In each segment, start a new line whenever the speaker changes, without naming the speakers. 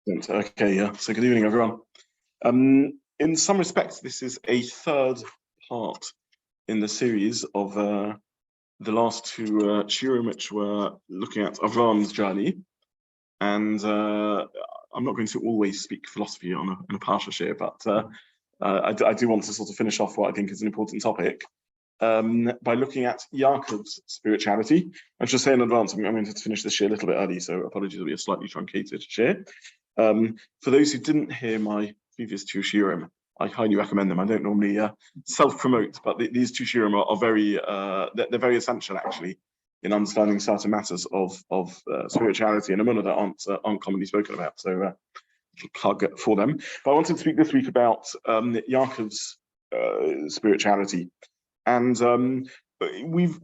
Okay, yeah. So good evening, everyone. In some respects, this is a third part in the series of the last two shiurim, which were looking at Avram's journey. And I'm not going to always speak philosophy on a Parsha shiur, but I do want to sort of finish off what I think is an important topic by looking at Yaakov's spirituality. I should say in advance, I'm going to finish this shiur a little bit early, so apologies, it'll be a slightly truncated shiur. For those who didn't hear my previous two shiurim, I highly recommend them. I don't normally self-promote, but these two shiurim are very, they're very essential actually in understanding certain matters of spirituality and emunah that aren't commonly spoken about. So plug for them. But I wanted to speak this week about Yaakov's spirituality, and we've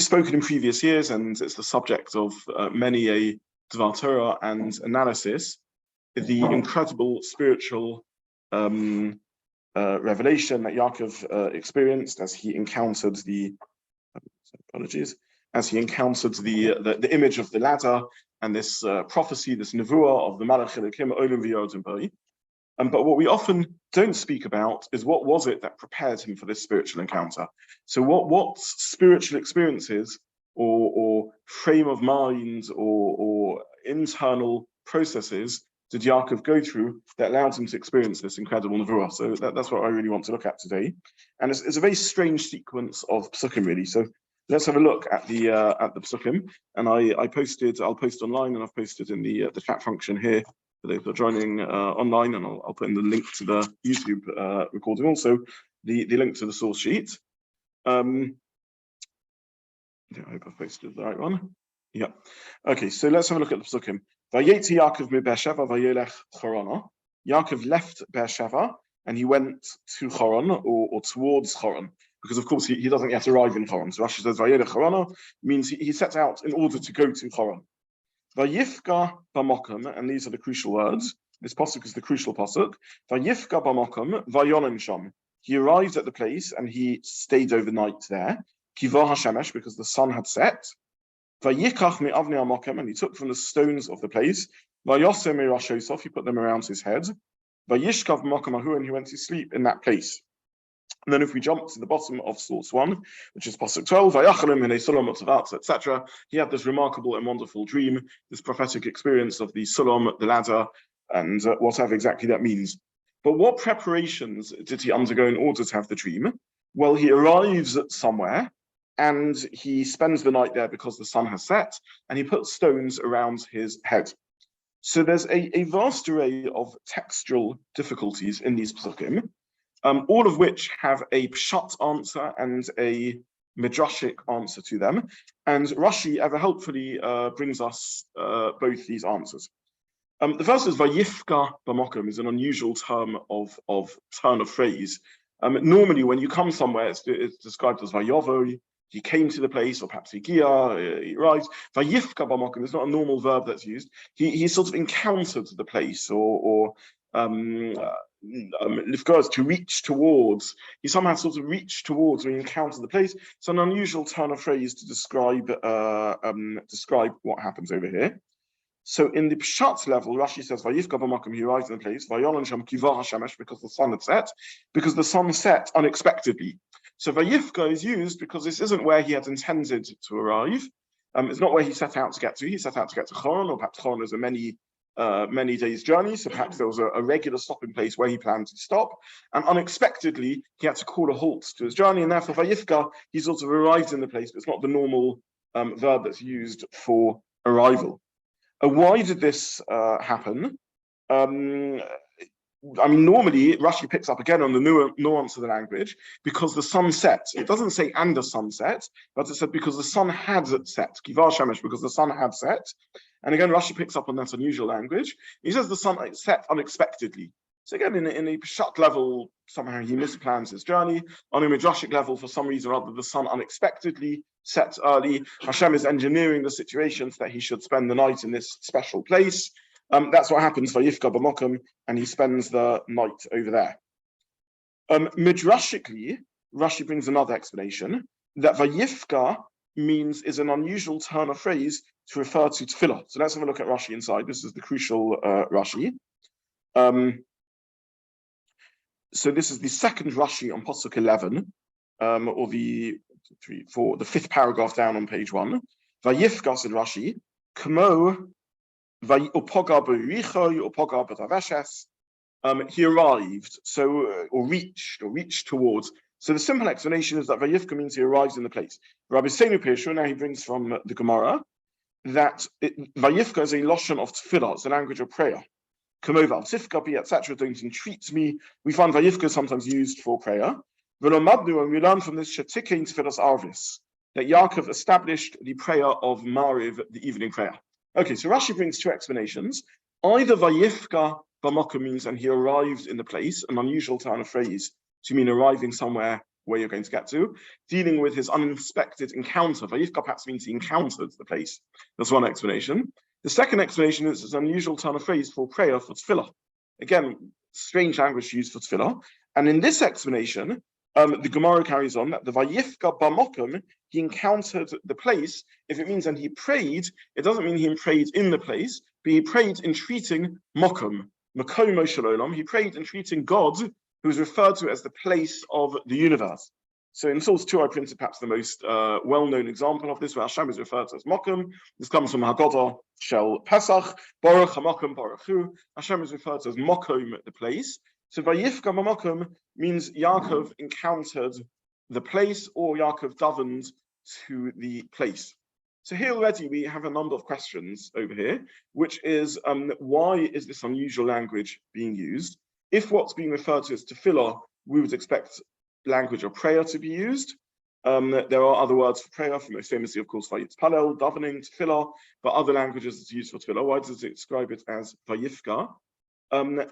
spoken in previous years, and it's the subject of many a Dvar Torah and analysis, the incredible spiritual revelation that Yaakov experienced as he encountered the image of the ladder and this prophecy, this nevuah of the Malach Elokim Olam V'Yodim Boi. But what we often don't speak about is what was it that prepared him for this spiritual encounter. So what spiritual experiences or frame of mind or internal processes did Yaakov go through that allowed him to experience this incredible nevuah? So that's what I really want to look at today. And it's a very strange sequence of psukim, really. So let's have a look at the psukim. And I'll post online, and I've posted in the chat function here for those who are joining online, and I'll put in the link to the YouTube recording, also the link to the source sheet. I hope I've posted the right one. Yeah. Okay, so let's have a look at the psukim. VaYeitzei Yaakov mi Beersheva vayelech Chorana. Yaakov left Beersheva and he went to Choron, or towards Choron, because of course he doesn't yet arrive in Choron. So Rashi says vayelech Chorana means he set out in order to go to Choron. Vayifka b'Makom, and these are the crucial words. This pasuk is the crucial pasuk. Vayifka b'Makom vayonim sham. He arrived at the place and he stayed overnight there. Kivah hashemesh, because the sun had set. Vayikach mi avnei Makom, and he took from the stones of the place. Vayosem mi rashosov, he put them around his head. Vayishkav Makom ahu, and he went to sleep in that place. And then if we jump to the bottom of source 1, which is pasuk 12, Vayachalim hinei sulam utzavat, etc., he had this remarkable and wonderful dream, this prophetic experience of the sulam, the ladder, and whatever exactly that means. But what preparations did he undergo in order to have the dream? Well, he arrives at somewhere, and he spends the night there because the sun has set, and he puts stones around his head. So there's a vast array of textual difficulties in these psukim, all of which have a pshat answer and a midrashic answer to them. And Rashi ever helpfully brings us both these answers. The first is Vayifka b'Makom, is an unusual term of turn of phrase. Normally, when you come somewhere, it's described as Vayovo, he came to the place, or perhaps he arrived. Vayifka b'Makom is not a normal verb that's used. He sort of encountered the place, or lifka, to reach towards. He somehow sort of reached towards when he encountered the place. It's an unusual turn of phrase to describe what happens over here. So in the pshat level, Rashi says, Vayifka b'Makom, he arrived in the place, Vayonan sham kivah hashemesh, because the sun had set, because the sun set unexpectedly. So Vayifka is used because this isn't where he had intended to arrive. It's not where he set out to get to. He set out to get to Choron, or perhaps Choron is a many days journey, so perhaps there was a regular stopping place where he planned to stop, and unexpectedly he had to call a halt to his journey, and therefore Vayifka, he sort of arrived in the place, but it's not the normal verb that's used for arrival. Why did this happen? I mean, normally Rashi picks up again on the nuance of the language, because the sun set. It doesn't say and the sun set, but it said because the sun had set. Kivah shemesh, because the sun had set. And again, Rashi picks up on that unusual language. He says the sun set unexpectedly. So again, in a pshat level, somehow he misplans his journey. On a midrashic level, for some reason or other, the sun unexpectedly sets early. Hashem is engineering the situation so that he should spend the night in this special place. That's what happens for Vayifka b'Makom, and he spends the night over there. Midrashically, Rashi brings another explanation, that Vayifka is an unusual turn of phrase to refer to tefillah. So let's have a look at Rashi inside. This is the crucial Rashi. So this is the second Rashi on Pasuk 11, or the 3, 4, the 5th paragraph down on page 1. Vayifka, said Rashi, Kamo Vayopoga b'richo Yopoga b'taveshes. He arrived, so or reached towards. So the simple explanation is that Vayifka means he arrives in the place. Rabbi Zobin, now he brings from the Gemara that Vayifka is a loshon of tefillah, it's a language of prayer. Kamoval tifka be etc. Don't entreat me. We find Vayifka sometimes used for prayer. And we learn from this shetikein tefillas arvis that Yaakov established the prayer of Mariv, the evening prayer. Okay, so Rashi brings 2 explanations. Either Vayifka Makom means and he arrived in the place, an unusual turn of phrase to mean arriving somewhere where you're going to get to, dealing with his unexpected encounter. Vayifka perhaps means he encountered the place. That's one explanation. The second explanation is it's an unusual turn of phrase for prayer, for tefillah. Again, strange language used for tefillah. And in this explanation, the Gemara carries on that the Vayifka Makom, he encountered the place. If it means and he prayed, it doesn't mean he prayed in the place, but he prayed entreating Makom. Makom Shalom, he prayed entreating God, who is referred to as the place of the universe. So in source 2, I printed perhaps the most well-known example of this, where Hashem is referred to as Makom. This comes from Haggadah Shel Pesach, Baruch HaMakom Baruch Hu. Hashem is referred to as Makom, the place. So Vayifka Makom means Yaakov encountered the place, or Yaakov davened to the place. So here already we have a number of questions over here, which is why is this unusual language being used? If what's being referred to as tefillah, we would expect language of prayer to be used. There are other words for prayer, most famously, of course, VaYitzei, davening, tefillah, but other languages it's used for tefillah. Why does it describe it as Vayifka?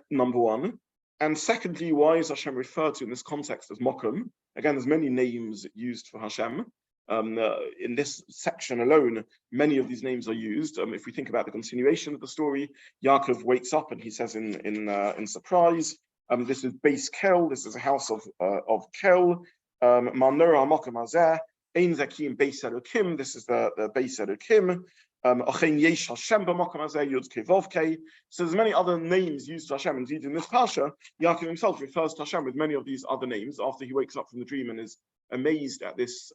Number one. And secondly, why is Hashem referred to in this context as Makom? Again, there's many names used for Hashem. In this section alone, many of these names are used. If we think about the continuation of the story, Yaakov wakes up and he says in surprise, this is Beis Kel, this is a house of Kel, Manora Makom Hazeh, Ein Zakim Beis Elokim, this is the Beis Elokim, Achen Yesh Hashem b'Makom Hazeh Yud Kei Vav Kei. So there's many other names used to Hashem. Indeed, in this Parsha, Yaakov himself refers to Hashem with many of these other names after he wakes up from the dream and is amazed at this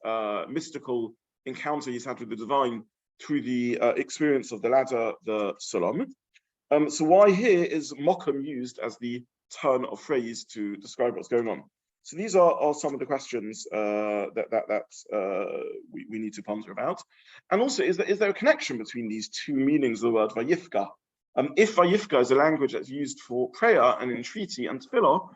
mystical encounter he's had with the divine through the experience of the ladder, the Sulam. So why here is Makom used as the turn of phrase to describe what's going on? So these are some of the questions that we need to ponder about. And also, is there a connection between these 2 meanings of the word Vayifka? If Vayifka is a language that's used for prayer and entreaty and tefillah,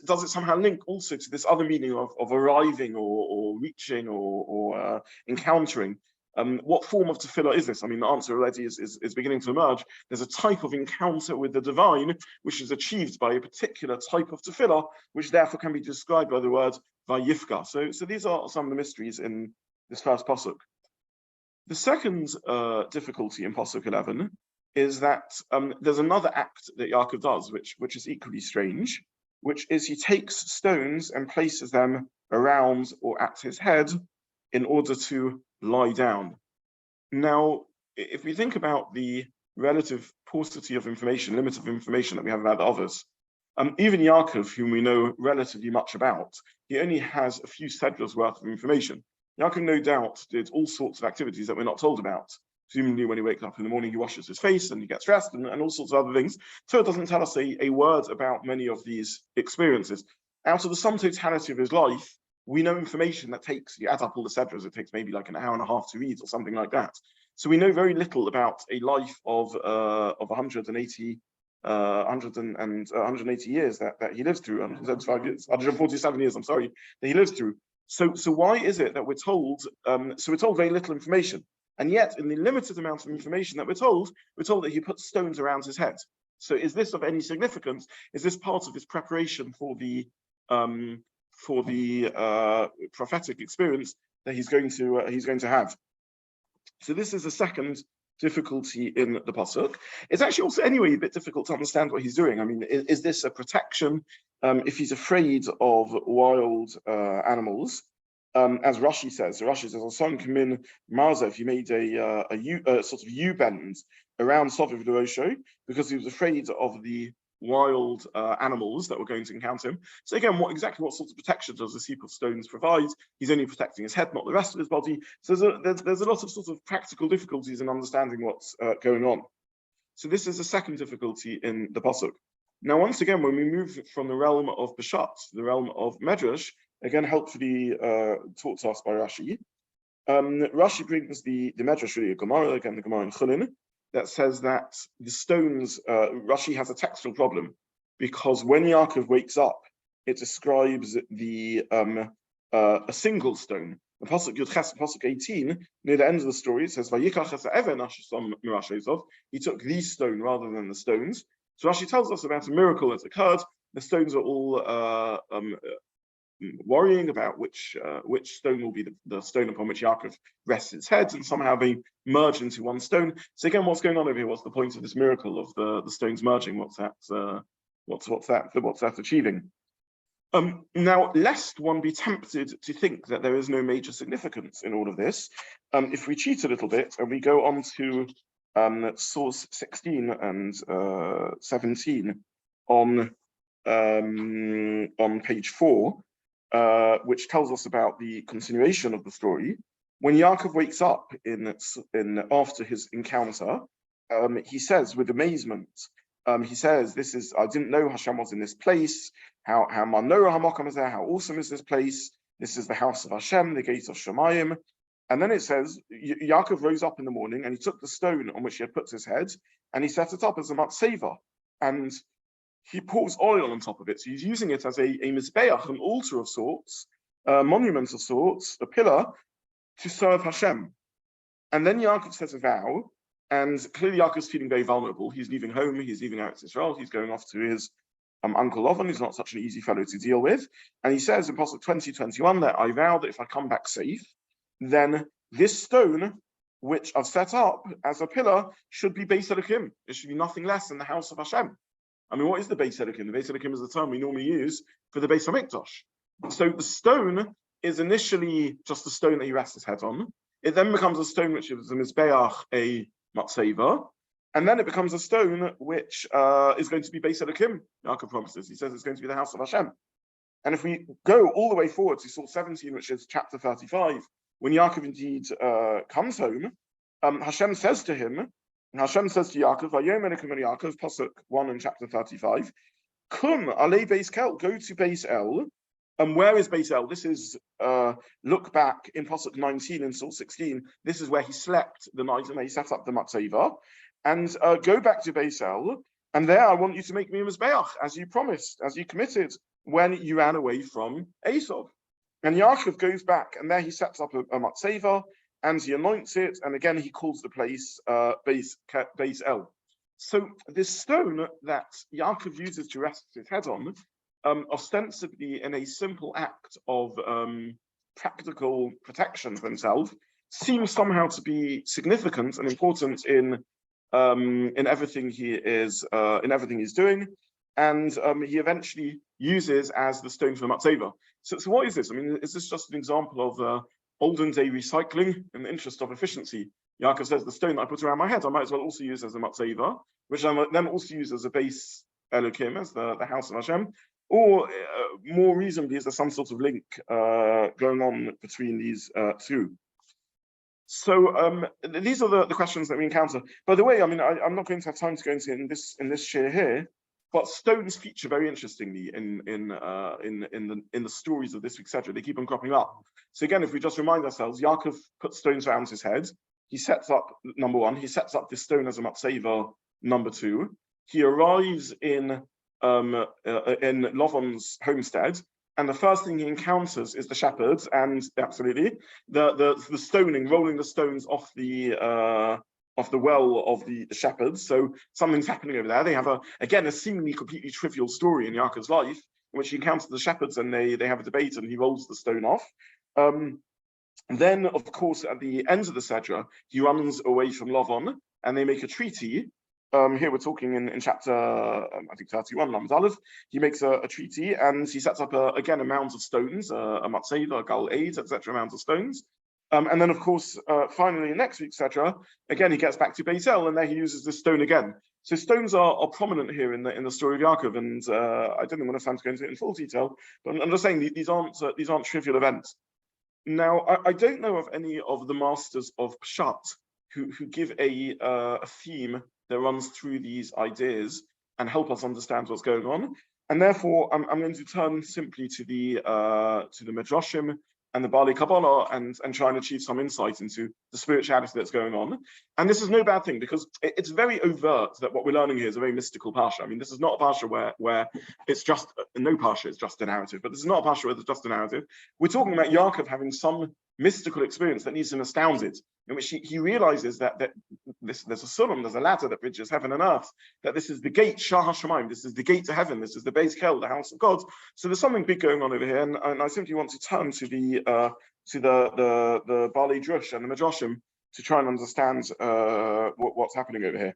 does it somehow link also to this other meaning of arriving or reaching or encountering? What form of tefillah is this? I mean, the answer already is beginning to emerge. There's a type of encounter with the divine, which is achieved by a particular type of tefillah, which therefore can be described by the word Vayifka. So these are some of the mysteries in this first pasuk. The second difficulty in pasuk 11 is that there's another act that Yaakov does, which is equally strange, which is he takes stones and places them around or at his head in order to lie down. Now, if we think about the relative paucity of information, limit of information that we have about the others, even Yaakov, whom we know relatively much about, he only has a few sedras worth of information. Yaakov, no doubt, did all sorts of activities that we're not told about. Presumably, when he wakes up in the morning, he washes his face and he gets dressed and all sorts of other things. So it doesn't tell us a word about many of these experiences. Out of the sum totality of his life, we know information that takes, you add up all the sedras, it takes maybe like an hour and a half to read or something like that. So we know very little about a life of 180 years that he lives through, 175 years, 147 years, I'm sorry, that he lives through. So why is it that we're told, we're told very little information, and yet in the limited amount of information that we're told that he puts stones around his head. So is this of any significance? Is this part of his preparation for the prophetic experience that he's going to have? So this is the second difficulty in the pasuk. It's actually also anyway a bit difficult to understand what he's doing. I mean, is this a protection? If he's afraid of wild animals, as Rashi says. So Rashi says, "Son Kamin Marzev, he made a sort of U-bend around Soviv Derosho because he was afraid of the wild animals that were going to encounter him." So again, what sorts of protection does this heap of stones provide? He's only protecting his head, not the rest of his body. So there's a lot of sort of practical difficulties in understanding what's going on. So this is the second difficulty in the pasuk. Now, once again, when we move from the realm of Peshat to the realm of Medrash, again helpfully taught to us by Rashi, Rashi brings the Medrash, really, a Gemara, again the Gemara in Chulin, that says that the stones, Rashi has a textual problem, because when Yaakov wakes up, it describes a single stone. The pasuk Yud Ches, pasuk 18, near the end of the story, it says, "Vayikach es ha'even ashesam mirash Esav." He took the stone rather than the stones. So Rashi tells us about a miracle that's occurred. The stones are all worrying about which stone will be the stone upon which Yaakov rests his head, and somehow they merge into one stone. So again, what's going on over here? What's the point of this miracle of the stones merging? What's that achieving? Now, lest one be tempted to think that there is no major significance in all of this, if we cheat a little bit and we go on to source 16 and 17 on page 4, which tells us about the continuation of the story. When Yaakov wakes up in after his encounter, he says with amazement, he says, "This is, I didn't know Hashem was in this place. How Manora Makom is there? How awesome is this place? This is the house of Hashem, the gate of Shemayim." And then it says, Yaakov rose up in the morning and he took the stone on which he had put his head and he set it up as a matzeva, and he pours oil on top of it. So he's using it as a mizbeach, an altar of sorts, a monument of sorts, a pillar to serve Hashem. And then Yaakov says a vow, and clearly Yaakov's feeling very vulnerable. He's leaving home, he's leaving Eretz Israel, he's going off to his uncle Lavan, who's not such an easy fellow to deal with. And he says in Pasuk 20:21 that I vow that if I come back safe, then this stone, which I've set up as a pillar, should be Beis Elokim. It should be nothing less than the house of Hashem. I mean, what is the Beis Elokim? The Beis Elokim is the term we normally use for the Beis HaMikdash. So the stone is initially just a stone that he rests his head on. It then becomes a stone which is a mizbeach, a matzeva, and then it becomes a stone which is going to be Beis Elokim. Yaakov promises. He says it's going to be the house of Hashem. And if we go all the way forward to Source 17, which is chapter 35, when Yaakov indeed comes home, Hashem says to him, and Hashem says to Yaakov, "Vayomer Elokim el Yaakov," pasuk 1 in chapter 35, "Kum alei Beis Kel," go to Beis El. And where is Beis El? This is, look back in pasuk 19 in Source 16. This is where he slept the night and where he set up the matzeva. And go back to Beis El, and there I want you to make me a mizbeach, as you promised, as you committed when you ran away from Esav. And Yaakov goes back, and there he sets up a matzeva, and he anoints it, and again he calls the place Beis El. So this stone that Yaakov uses to rest his head on, ostensibly in a simple act of practical protection for himself, seems somehow to be significant and important in everything he is he's doing, and he eventually uses as the stone for the matzeva. So what is this? I mean, is this just an example of olden day recycling in the interest of efficiency? Yaakov says, the stone that I put around my head, I might as well also use as a matzeva, which I might then also use as a Beis Elokim, as the house of Hashem. Or more reasonably, is there some sort of link going on between these two? So these are the questions that we encounter. By the way, I mean, I'm not going to have time to go into in this shiur here, but stones feature very interestingly in the stories of this week's Sedra. They keep on cropping up. So again, if we just remind ourselves, Yaakov puts stones around his head. He sets up, number one, he sets up this stone as a matzeva. Number two, he arrives in Lavan's homestead, and the first thing he encounters is the shepherds, and absolutely the stoning, rolling the stones off the well of the shepherds. So something's happening over there. They have a seemingly completely trivial story in Yaakov's life, in which he encounters the shepherds and they have a debate and he rolls the stone off. Then, of course, at the end of the Sedra, he runs away from Lavan and they make a treaty. here we're talking in chapter, I think 31, Lamed Aleph. He makes a treaty and he sets up again a mound of stones, a matzeva, a gal aids, etc., mounds of stones. And then, of course, finally, next week, etc., again, he gets back to Beit-El, and there he uses this stone again. So stones are prominent here in the story of Yaakov, and I don't want to have time to go into it in full detail, but I'm just saying these aren't trivial events. Now, I don't know of any of the masters of Pshat who give a theme that runs through these ideas and help us understand what's going on. And therefore, I'm going to turn simply to the Midrashim and the Bali Kabbalah and try and achieve some insight into the spirituality that's going on. And this is no bad thing, because it's very overt that what we're learning here is a very mystical Parsha. I mean, this is not a Parsha where it's just, no Parsha is just a narrative, but this is not a Parsha where it's just a narrative. We're talking about Yaakov having some mystical experience that leaves him astounded, in which he realizes that there's a sulam, there's a ladder that bridges heaven and earth, that this is the gate, Shah HaShamayim, this is the gate to heaven, this is the Beis Kel, the house of God. So there's something big going on over here, and I simply want to turn to the Bali Drush and the Midrashim to try and understand what's happening over here.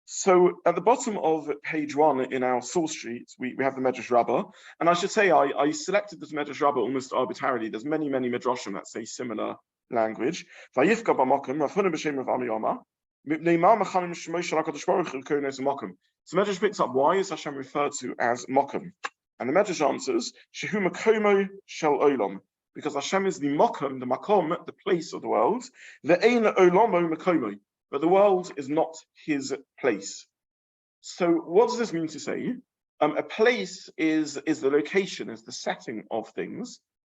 So at the bottom of page 1 in our source sheet, we have the Medrash Rabbah, and I should say I selected this Medrash Rabbah almost arbitrarily. There's many Midrashim that say similar language. Vayifka b'Makom, Rafuna b'Shem of Amiyama, Mipnei ma mechanim shmoy shel HaKadosh Baruch Hu konos Makom. So Medrash picks up, why is Hashem referred to as Makom? And the Medrash answers, Shehu Makomo shel Olam, because Hashem is the Makom, the Makom, the place of the world. Ve'ein Olamo Makomo, but the world is not his place. So what does this mean to say? A place is the location, is the setting of things.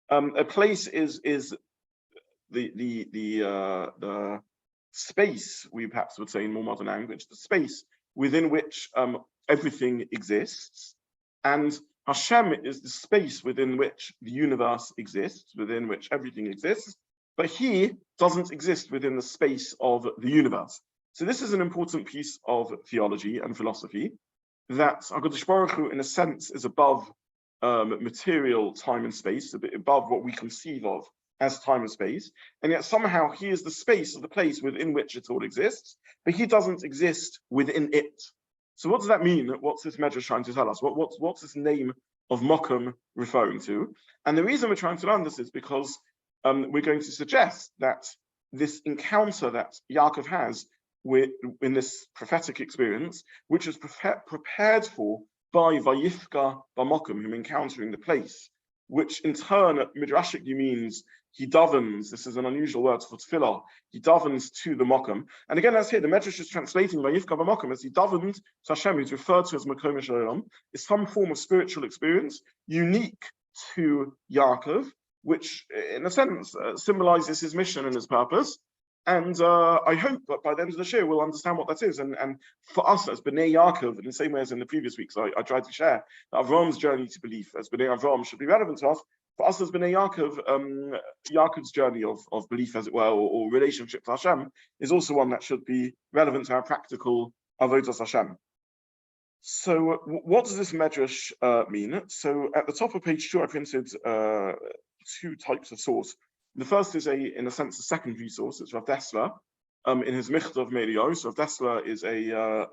A place is the space, we perhaps would say in more modern language, the space within which everything exists. And Hashem is the space within which the universe exists, within which everything exists, but he doesn't exist within the space of the universe. So this is an important piece of theology and philosophy, that HaKadosh Baruch Hu, in a sense, is above material time and space, a bit above what we conceive of as time and space, and yet somehow he is the space of the place within which it all exists, but he doesn't exist within it. So what does that mean? What's this Medrash trying to tell us? What's this name of Makom referring to? And the reason we're trying to learn this is because we're going to suggest that this encounter that Yaakov has in this prophetic experience, which is prepared for by Vayifka b'Makom, him encountering the place, which in turn midrashically means he davens. This is an unusual word for tefillah. He davens to the Makom. And again, as here, the Medrash is translating Vayifka b'Makom as he davened to Hashem, who's referred to as Makom Shalom, is some form of spiritual experience unique to Yaakov, which in a sense symbolizes his mission and his purpose. And I hope that by the end of the Shiur we'll understand what that is. And for us as Bnei Yaakov, in the same way as in the previous weeks, I tried to share that Avram's journey to belief as Bnei Avram should be relevant to us. For us as Bnei Yaakov, Yaakov's journey of belief, as it were, or relationship to Hashem, is also one that should be relevant to our practical avodas Hashem. So what does this Medrash mean? So at the top of page 2, I printed 2 types of source. The first is in a sense, a secondary source. It's Rav Dessler in his Michtav Me'eliyahu. So Rav Dessler is a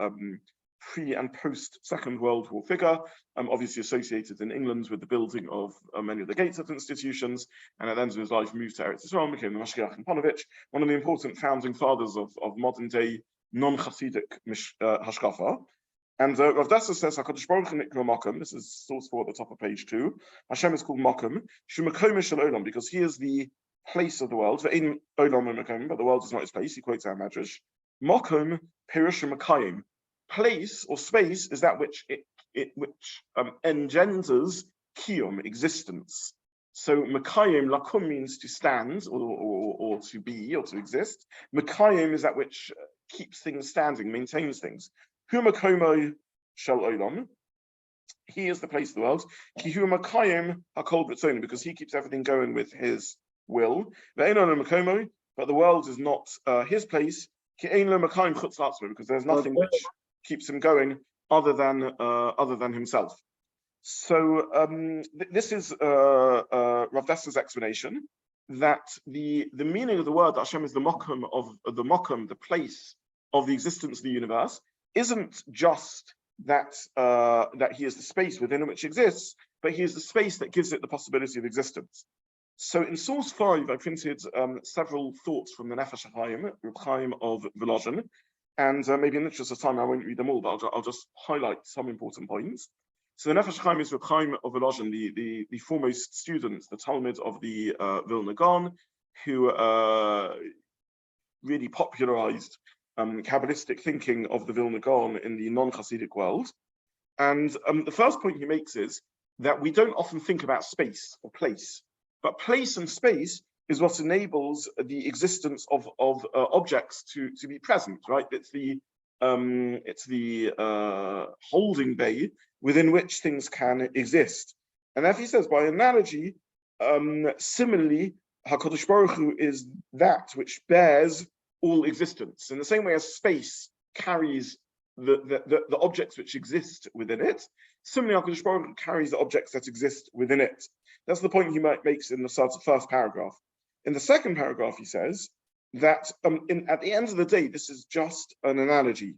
pre and post Second World War figure, obviously associated in England with the building of many of the Gates of institutions, and at the end of his life moved to Eretz Yisrael, became the Mashgiach in Ponevezh, one of the important founding fathers of modern day non-Hasidic hashkafa. And Rav Dessler says, HaKadosh Baruch Hu Nikra Makom, this is source 4 at the top of page 2, Hashem is called Makom, Shu Makom Shel Olam, because he is the place of the world, but the world is not his place. He quotes our Medrash. Makom Pirush Makayim. Place or space is that which engenders kiyum, existence. So Makayim, lakum means to stand or to be or to exist. Makayim is that which keeps things standing, maintains things. Hu Makomo Shel Olam. He is the place of the world. Ki Hu Makayim HaKol B'Tzonu, because he keeps everything going with his will. But the world is not his place, because there's nothing which keeps him going other than himself. So this is Rav Dessler's explanation, that the meaning of the word that Hashem is the Makom, the place of the existence of the universe, isn't just that that he is the space within which exists, but he is the space that gives it the possibility of existence. So in source 5, I printed several thoughts from the Nefesh HaChaim, Reb Chaim of Volozhin, and maybe in the interest of time I won't read them all, but I'll just highlight some important points. So the Nefesh HaChaim is Reb Chaim of Volozhin, the foremost student, the Talmud of the Vilna Gaon, who really popularized Kabbalistic thinking of the Vilna Gaon in the non-Hasidic world. And the first point he makes is that we don't often think about space or place, but place and space is what enables the existence of objects to be present, right? It's the holding bay within which things can exist. And as he says, by analogy, similarly, HaKadosh Baruch Hu is that which bears all existence. In the same way as space carries the objects which exist within it, similarly, HaKadosh Baruch Hu carries the objects that exist within it. That's the point he makes in the first paragraph. In the second paragraph, he says that at the end of the day, this is just an analogy,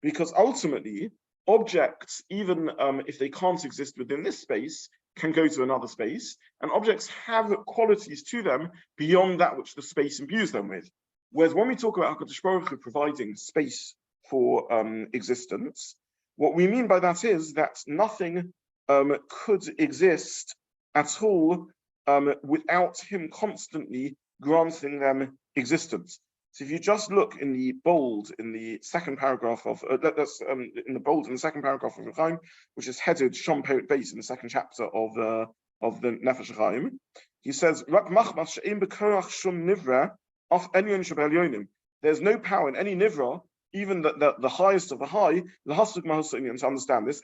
because ultimately, objects, even if they can't exist within this space, can go to another space, and objects have qualities to them beyond that which the space imbues them with. Whereas when we talk about HaKadosh Baruch Hu providing space for existence, what we mean by that is that nothing could exist at all without him constantly granting them existence. So if you just look in the bold in the second paragraph of in the second paragraph of Chaim, which is headed Shom Perek Beis in the second chapter of the Nefesh Chaim, he says, there's no power in any nivra, even the highest of the high, to understand this.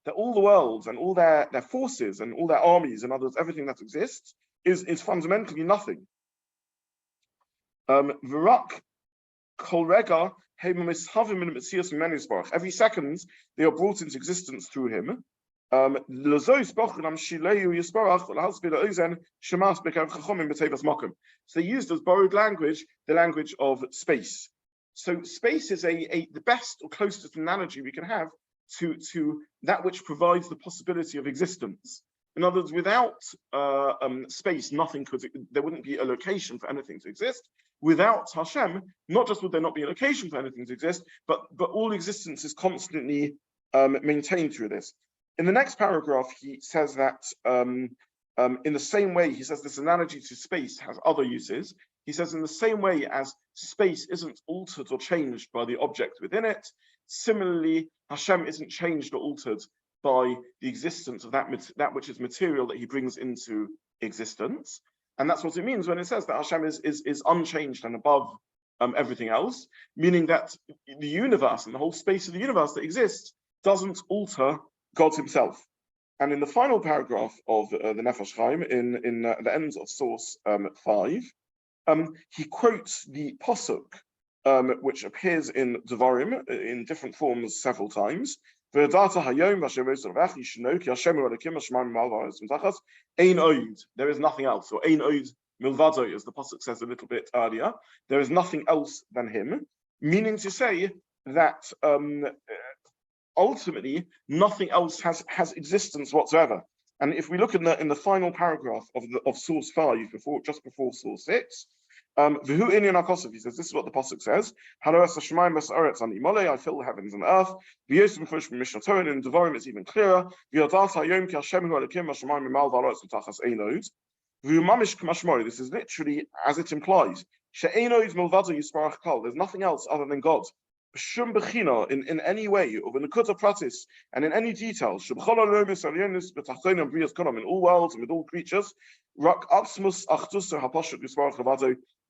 That all the worlds and all their forces and all their armies, in other words, everything that exists, is fundamentally nothing. Every second they are brought into existence through him. So they used as borrowed language the language of space. So space is the best or closest analogy we can have to that which provides the possibility of existence. In other words, without space, nothing could. There wouldn't be a location for anything to exist. Without Hashem, not just would there not be a location for anything to exist, but all existence is constantly maintained through this. In the next paragraph, he says that in the same way, he says this analogy to space has other uses. He says in the same way as space isn't altered or changed by the object within it, similarly, Hashem isn't changed or altered by the existence of that which is material that he brings into existence. And that's what it means when it says that Hashem is unchanged and above everything else, meaning that the universe and the whole space of the universe that exists doesn't alter God himself. And in the final paragraph of the Nefesh Chaim, in the end of source 5, he quotes the Pasuk, which appears in Devarim in different forms several times. There is nothing else, or ein od milvado, as the Pasuk says a little bit earlier. There is nothing else than him, meaning to say that ultimately nothing else has existence whatsoever. And if we look in the final paragraph of source 5, just before source 6, he says, this is what the Pasuk says. I fill the heavens and the earth. In Devarim it's even clearer. This is literally as it implies. There's nothing else other than God. In any way, or in the Kuta Pratis, and in any details, in all worlds and with all creatures,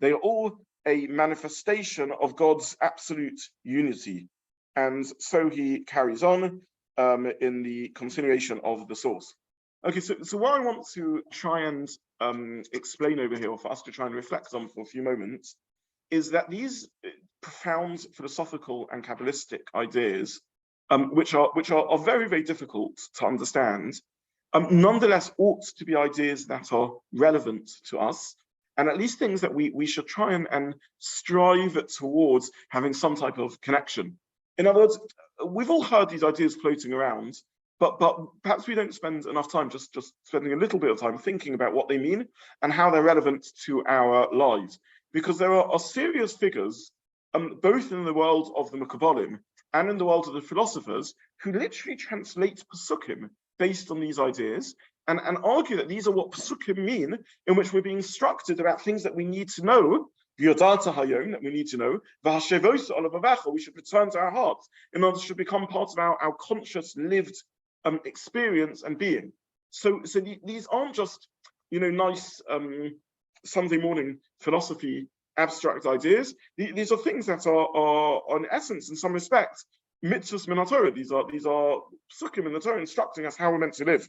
they are all a manifestation of God's absolute unity. And so he carries on in the continuation of the source. Okay, so what I want to try and explain over here, or for us to try and reflect on for a few moments, is that these profound philosophical and Kabbalistic ideas, which are very, very difficult to understand, nonetheless ought to be ideas that are relevant to us, and at least things that we should try and strive towards having some type of connection. In other words, we've all heard these ideas floating around, but perhaps we don't spend enough time just spending a little bit of time thinking about what they mean and how they're relevant to our lives. Because there are serious figures, both in the world of the Mekabalim and in the world of the philosophers, who literally translate Pesukim based on these ideas and argue that these are what Pesukim mean, in which we're being instructed about things that we need to know, that we need to know, we should return to our hearts in order to become part of our conscious, lived experience and being. So these aren't just, nice Sunday morning philosophy, abstract ideas. These are things that are in essence, in some respects, mitzvahs min haTorah. These are psukim in the Torah instructing us how we're meant to live.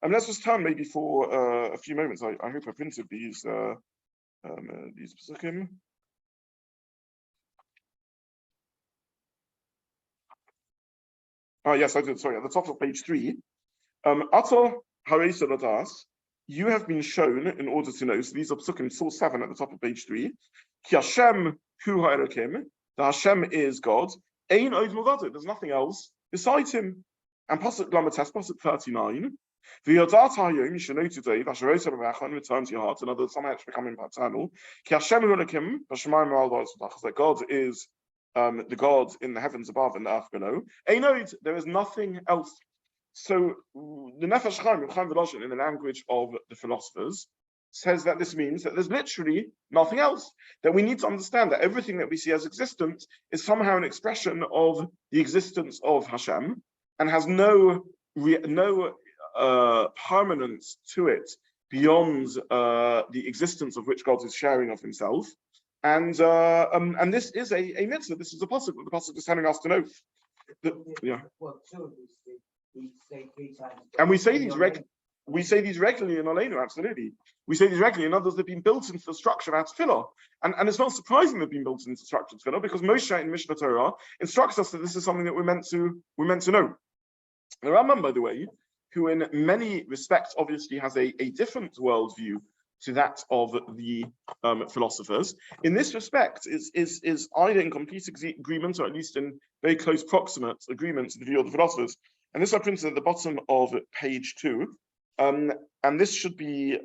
And let's just turn maybe for a few moments. I hope I printed these psukim. Oh yes, I did. Sorry, at the top of page 3. Ato harei ladas. You have been shown in order to know. So these are psukim, source 7 at the top of page 3. Ki Hashem hu ha'elokim. The Hashem is God. Ein od milvado. There's nothing else besides him. And pasuk lamates, pasuk 39. V'yodat hayom, you should know today, v'asherosa b'vacha, and return to your heart. In other words, somehow it's becoming paternal. Ki Hashem hu ha'elokim, v'shamayim v'al ba'atzotach. That God is the God in the heavens above and the earth below. Ein od, there is nothing else. So the Nefesh Chaim in the language of the philosophers says that this means that there's literally nothing else. That we need to understand that everything that we see as existent is somehow an expression of the existence of Hashem and has no permanence to it beyond the existence of which God is sharing of himself. And this is a mitzvah. This is a pasuk that the pasuk is telling us to know.
We say 3 times.
And we say these regularly in Aleinu, absolutely. We say these regularly. In others, they've been built into the structure of our tefillah. And it's not surprising they've been built into the structure of tefillah, because Moshe in Mishnah Torah instructs us that this is something that we're meant to know. The Rambam, by the way, who in many respects obviously has a different worldview to that of the philosophers, in this respect is either in complete agreement or at least in very close proximate agreement to the view of the philosophers. And this I printed at the bottom of page 2, and this should be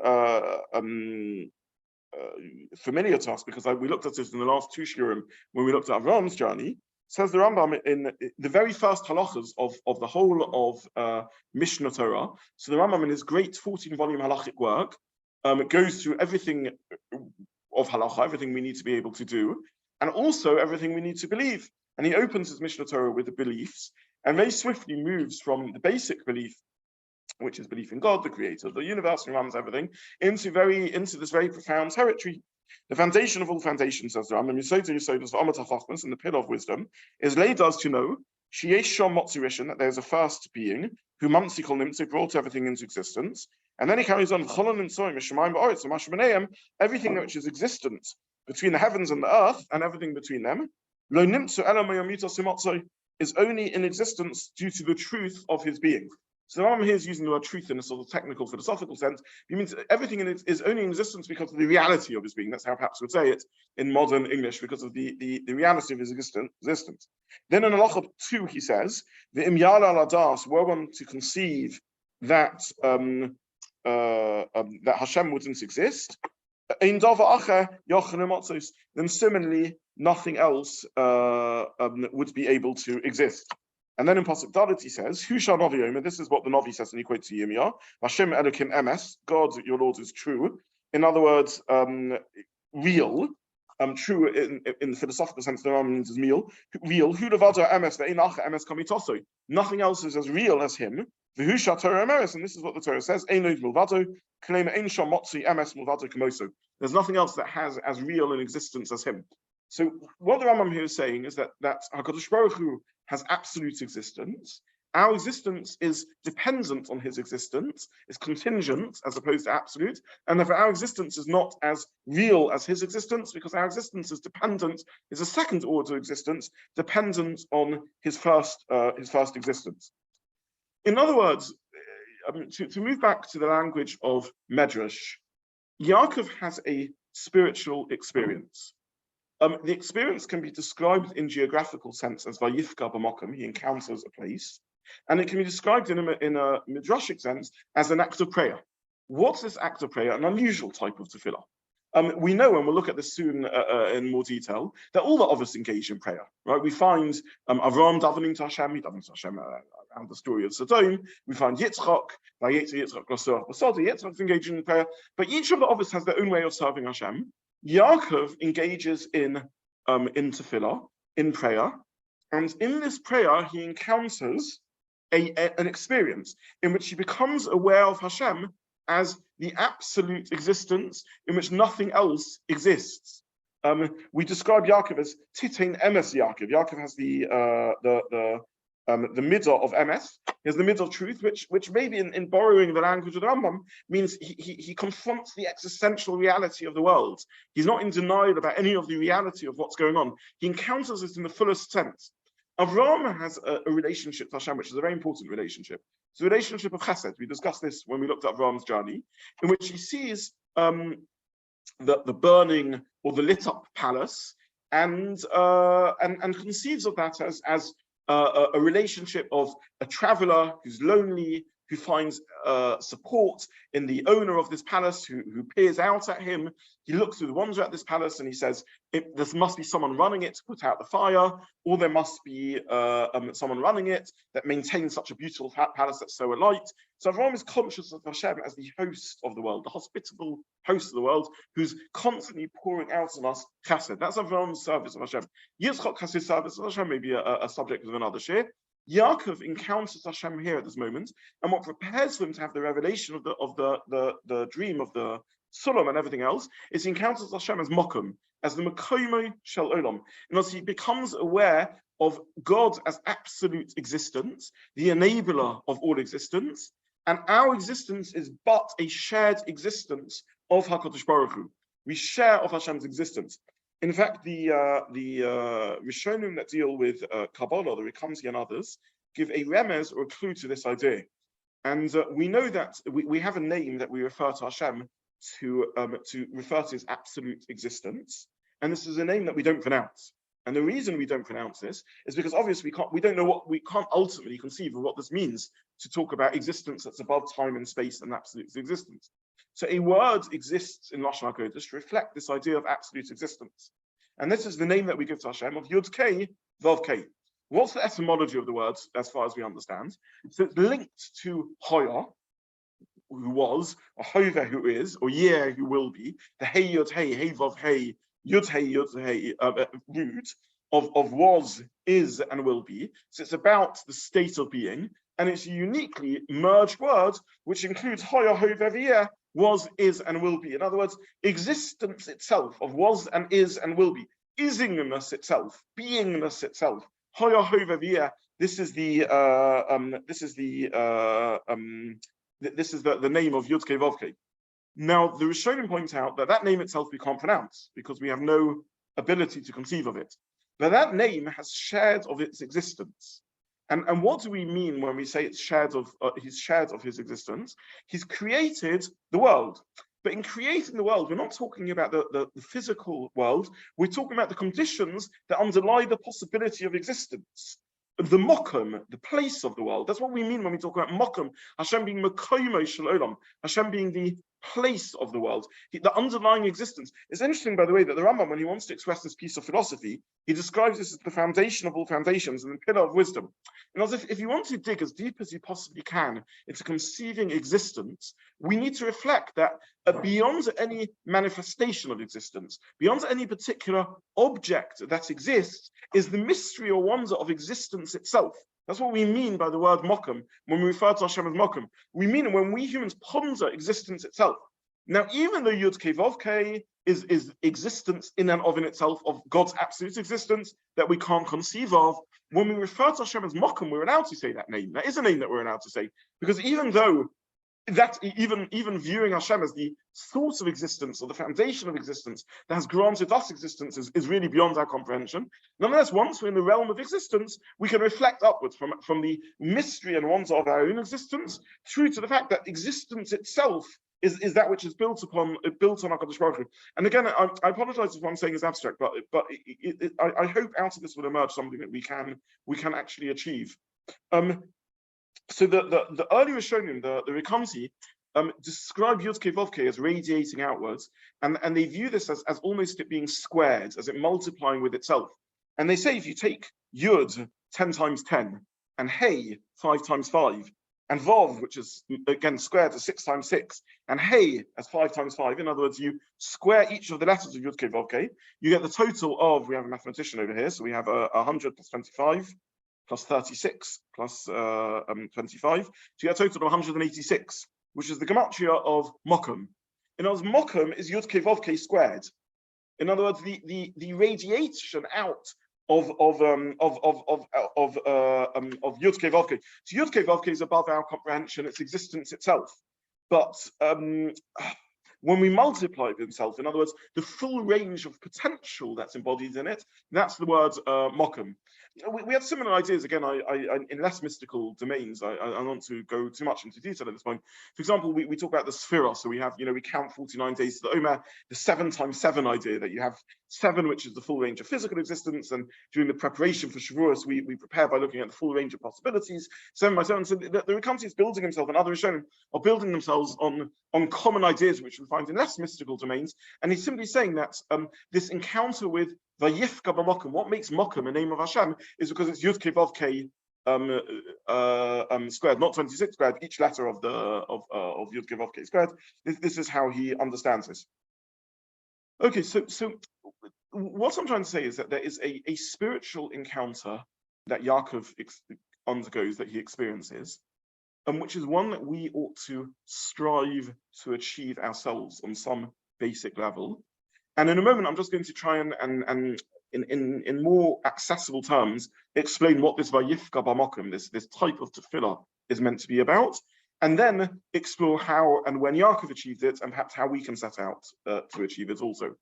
familiar to us because we looked at this in the last 2 shiurim when we looked at Avram's journey. Says the Rambam in the very first halachas of the whole of Mishnah Torah. So the Rambam in his great 14-volume halachic work goes through everything of halacha, everything we need to be able to do, and also everything we need to believe. And he opens his Mishnah Torah with the beliefs, and very swiftly moves from the basic belief, which is belief in God, the creator of the universe, who runs everything, into this very profound territory. The foundation of all foundations, says the Rambam, and the pillar of wisdom, is laid us to know that there's a first being who brought everything into existence. And then he carries on, everything which is existent between the heavens and the earth and everything between them, is only in existence due to the truth of his being. So the Rambam here is using the word truth in a sort of technical, philosophical sense. He means everything in it is only in existence because of the reality of his being. That's how perhaps we'd say it in modern English, because of the reality of his existence. Then in Halacha 2, he says, the imyala ladas, were one to conceive that that Hashem wouldn't exist, then similarly nothing else would be able to exist. And then in Pasuk Dalet he says, "Hu shall Navi Omer." This is what the Navi says, and he quotes Yirmiyah. Hashem Elokim Emes, God, your Lord, is true. In other words, real. True in the philosophical sense, the Rambam means is real. Hu levado Emes ve'einach Emes kamitoso. Nothing else is as real as him. V'hu shal Torah Emes, and this is what the Torah says: Einod milvado, k'leim ein shal motzi Emes milvado kamoso. There's nothing else that has as real an existence as him. So what the Rambam here is saying is that HaKadosh Baruch Hu has absolute existence. Our existence is dependent on his existence, is contingent as opposed to absolute, and therefore our existence is not as real as his existence, because our existence is dependent, is a second order existence, dependent on his first existence. In other words, to move back to the language of Medrash, Yaakov has a spiritual experience. The experience can be described in geographical sense as Vayifka b'Makom, he encounters a place, and it can be described in a midrashic sense as an act of prayer. What's this act of prayer? An unusual type of tefillah. We know, and we'll look at this soon in more detail, that all the others engage in prayer, right? We find Avram davening to Hashem, he davens to Hashem around the story of Sodom. We find Yitzchak, VaYetzei, Yitzchak's engaging in prayer, but each of the others has their own way of serving Hashem. Yaakov engages in tefillah, in prayer, and in this prayer he encounters an experience in which he becomes aware of Hashem as the absolute existence in which nothing else exists. We describe Yaakov as Titein Emes Yaakov. Yaakov has the middle of Emes. He has the middle of truth, which maybe in borrowing the language of the Rambam means he confronts the existential reality of the world. He's not in denial about any of the reality of what's going on. He encounters it in the fullest sense. Avraham has a relationship to Hashem, which is a very important relationship. It's a relationship of chesed. We discussed this when we looked at Avraham's journey, in which he sees the burning or the lit up palace and conceives of that as a relationship of a traveler who's lonely, who finds support in the owner of this palace, who peers out at him. He looks through the wonder at this palace and he says, there must be someone running it to put out the fire, or there must be someone running it that maintains such a beautiful palace that's so alight. So Avraham is conscious of Hashem as the host of the world, the hospitable host of the world, who's constantly pouring out on us chesed. That's Avraham's service of Hashem. Yitzchak has his service of Hashem, maybe a subject of another shiur. Yaakov encounters Hashem here at this moment, and what prepares for him to have the revelation of the dream of the Sulam and everything else is he encounters Hashem as Makom, as the Makom shel Olam. And as he becomes aware of God as absolute existence, the enabler of all existence, and our existence is but a shared existence of HaKadosh Baruch Hu. We share of Hashem's existence. In fact, the Rishonim that deal with Kabbalah, the Rekansi and others, give a remez or a clue to this idea. And we know that we have a name that we refer to Hashem to refer to his absolute existence. And this is a name that we don't pronounce. And the reason we don't pronounce this is because obviously we can't ultimately conceive of what this means to talk about existence that's above time and space and absolute existence. So a word exists in Lashon HaKodesh to reflect this idea of absolute existence. And this is the name that we give to Hashem of Yud Kei Vav Kei. What's the etymology of the words as far as we understand? So it's linked to Hoya, who was, or Hove, who is, or Yeh, who will be, the Hey Yud Hey, Hey Vav Hey, Yud Hey, root of was, is, and will be. So it's about the state of being, and it's a uniquely merged word which includes Hoya, Hove, Yeh, was, is, and will be. In other words, existence itself of was and is and will be, isingness itself, beingness itself. Hoya, Hove, Yeh. This is the name of Yud Kei Vav Kei. Now, the Rishonim point out that name itself we can't pronounce because we have no ability to conceive of it. But that name has shared of its existence. And what do we mean when we say it's shared of his existence? He's created the world. But in creating the world, we're not talking about the physical world. We're talking about the conditions that underlie the possibility of existence. The Makom, the place of the world. That's what we mean when we talk about Makom. Hashem being Makom shel Olam. Hashem being the place of the world, the underlying existence. It's interesting, by the way, that the Rambam, when he wants to express this piece of philosophy, he describes this as the foundation of all foundations and the pillar of wisdom. And as if you want to dig as deep as you possibly can into conceiving existence, we need to reflect that beyond any manifestation of existence, beyond any particular object that exists, is the mystery or wonder of existence itself. That's what we mean by the word Makom when we refer to Hashem as Makom. We mean it when we humans ponder existence itself. Now, even though Yud Kei Vav Kei is existence in and of in itself, of God's absolute existence that we can't conceive of, when we refer to Hashem as Makom, we're allowed to say that name. That is a name that we're allowed to say. Because even though that even viewing Hashem as the source of existence or the foundation of existence that has granted us existence is really beyond our comprehension. Nonetheless, once we're in the realm of existence, we can reflect upwards from the mystery and wonder of our own existence through to the fact that existence itself is that which is built on HaKadosh Baruch Hu. And again, I apologize if what I'm saying is abstract, but I hope out of this will emerge something that we can actually achieve. So the earlier Rishonim, the Rekansi, describe Yud Kei Vav Kei as radiating outwards, and they view this as almost it being squared, as it multiplying with itself. And they say if you take Yud 10 times 10, and Hey 5 times 5, and Vav, which is again squared as 6 times 6, and Hey as 5 times 5, in other words, you square each of the letters of Yud Kei Vav Kei, you get the total of, we have a mathematician over here, so we have 100 plus 25, plus 36, plus 25, so you get a total of 186, which is the gematria of Makom. In other words, Makom is Yud Kei Vav Kei squared. In other words, the radiation out of Yud Kei Vav Kei. So Yud Kei Vav Kei is above our comprehension, its existence itself. But when we multiply it itself, in other words, the full range of potential that's embodied in it, that's the word Makom. We have similar ideas, again, in less mystical domains. I don't want to go too much into detail at this point. For example, we talk about the Sphira, so we have, we count 49 days to the Omer, the 7 times 7 idea, that you have 7, which is the full range of physical existence, and during the preparation for Shavuos, we prepare by looking at the full range of possibilities, 7 by 7. So the Rekansi is building himself, and other Rishonim are building themselves on common ideas, which we find in less mystical domains, and he's simply saying that this encounter with Vayifka b'Makom, what makes Makom a name of Hashem, is because it's Yud Kei Vav Kei squared, not 26 squared. Each letter of Yud Kei Vav Kei squared. This is how he understands this. Okay, so what I'm trying to say is that there is a spiritual encounter that Yaakov undergoes, that he experiences, and which is one that we ought to strive to achieve ourselves on some basic level. And in a moment, I'm just going to try and in more accessible terms, explain what this Vayifka b'Makom, this type of tefillah, is meant to be about, and then explore how and when Yaakov achieved it, and perhaps how we can set out to achieve it also.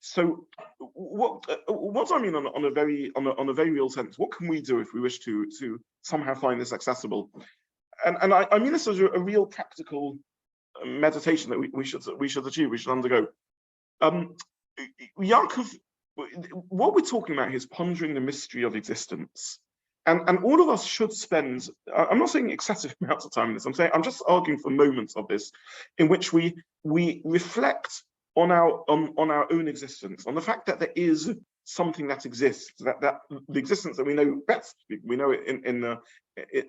So, what I mean on a very real sense, what can we do if we wish to somehow find this accessible? And I mean this as a real practical meditation that we should achieve, we should undergo. Yaakov, what we're talking about here is pondering the mystery of existence, and all of us should spend, I'm not saying excessive amounts of time in this, I'm just arguing for moments of this in which we reflect on our own existence, on the fact that there is something that exists, that the existence that we know best, we know it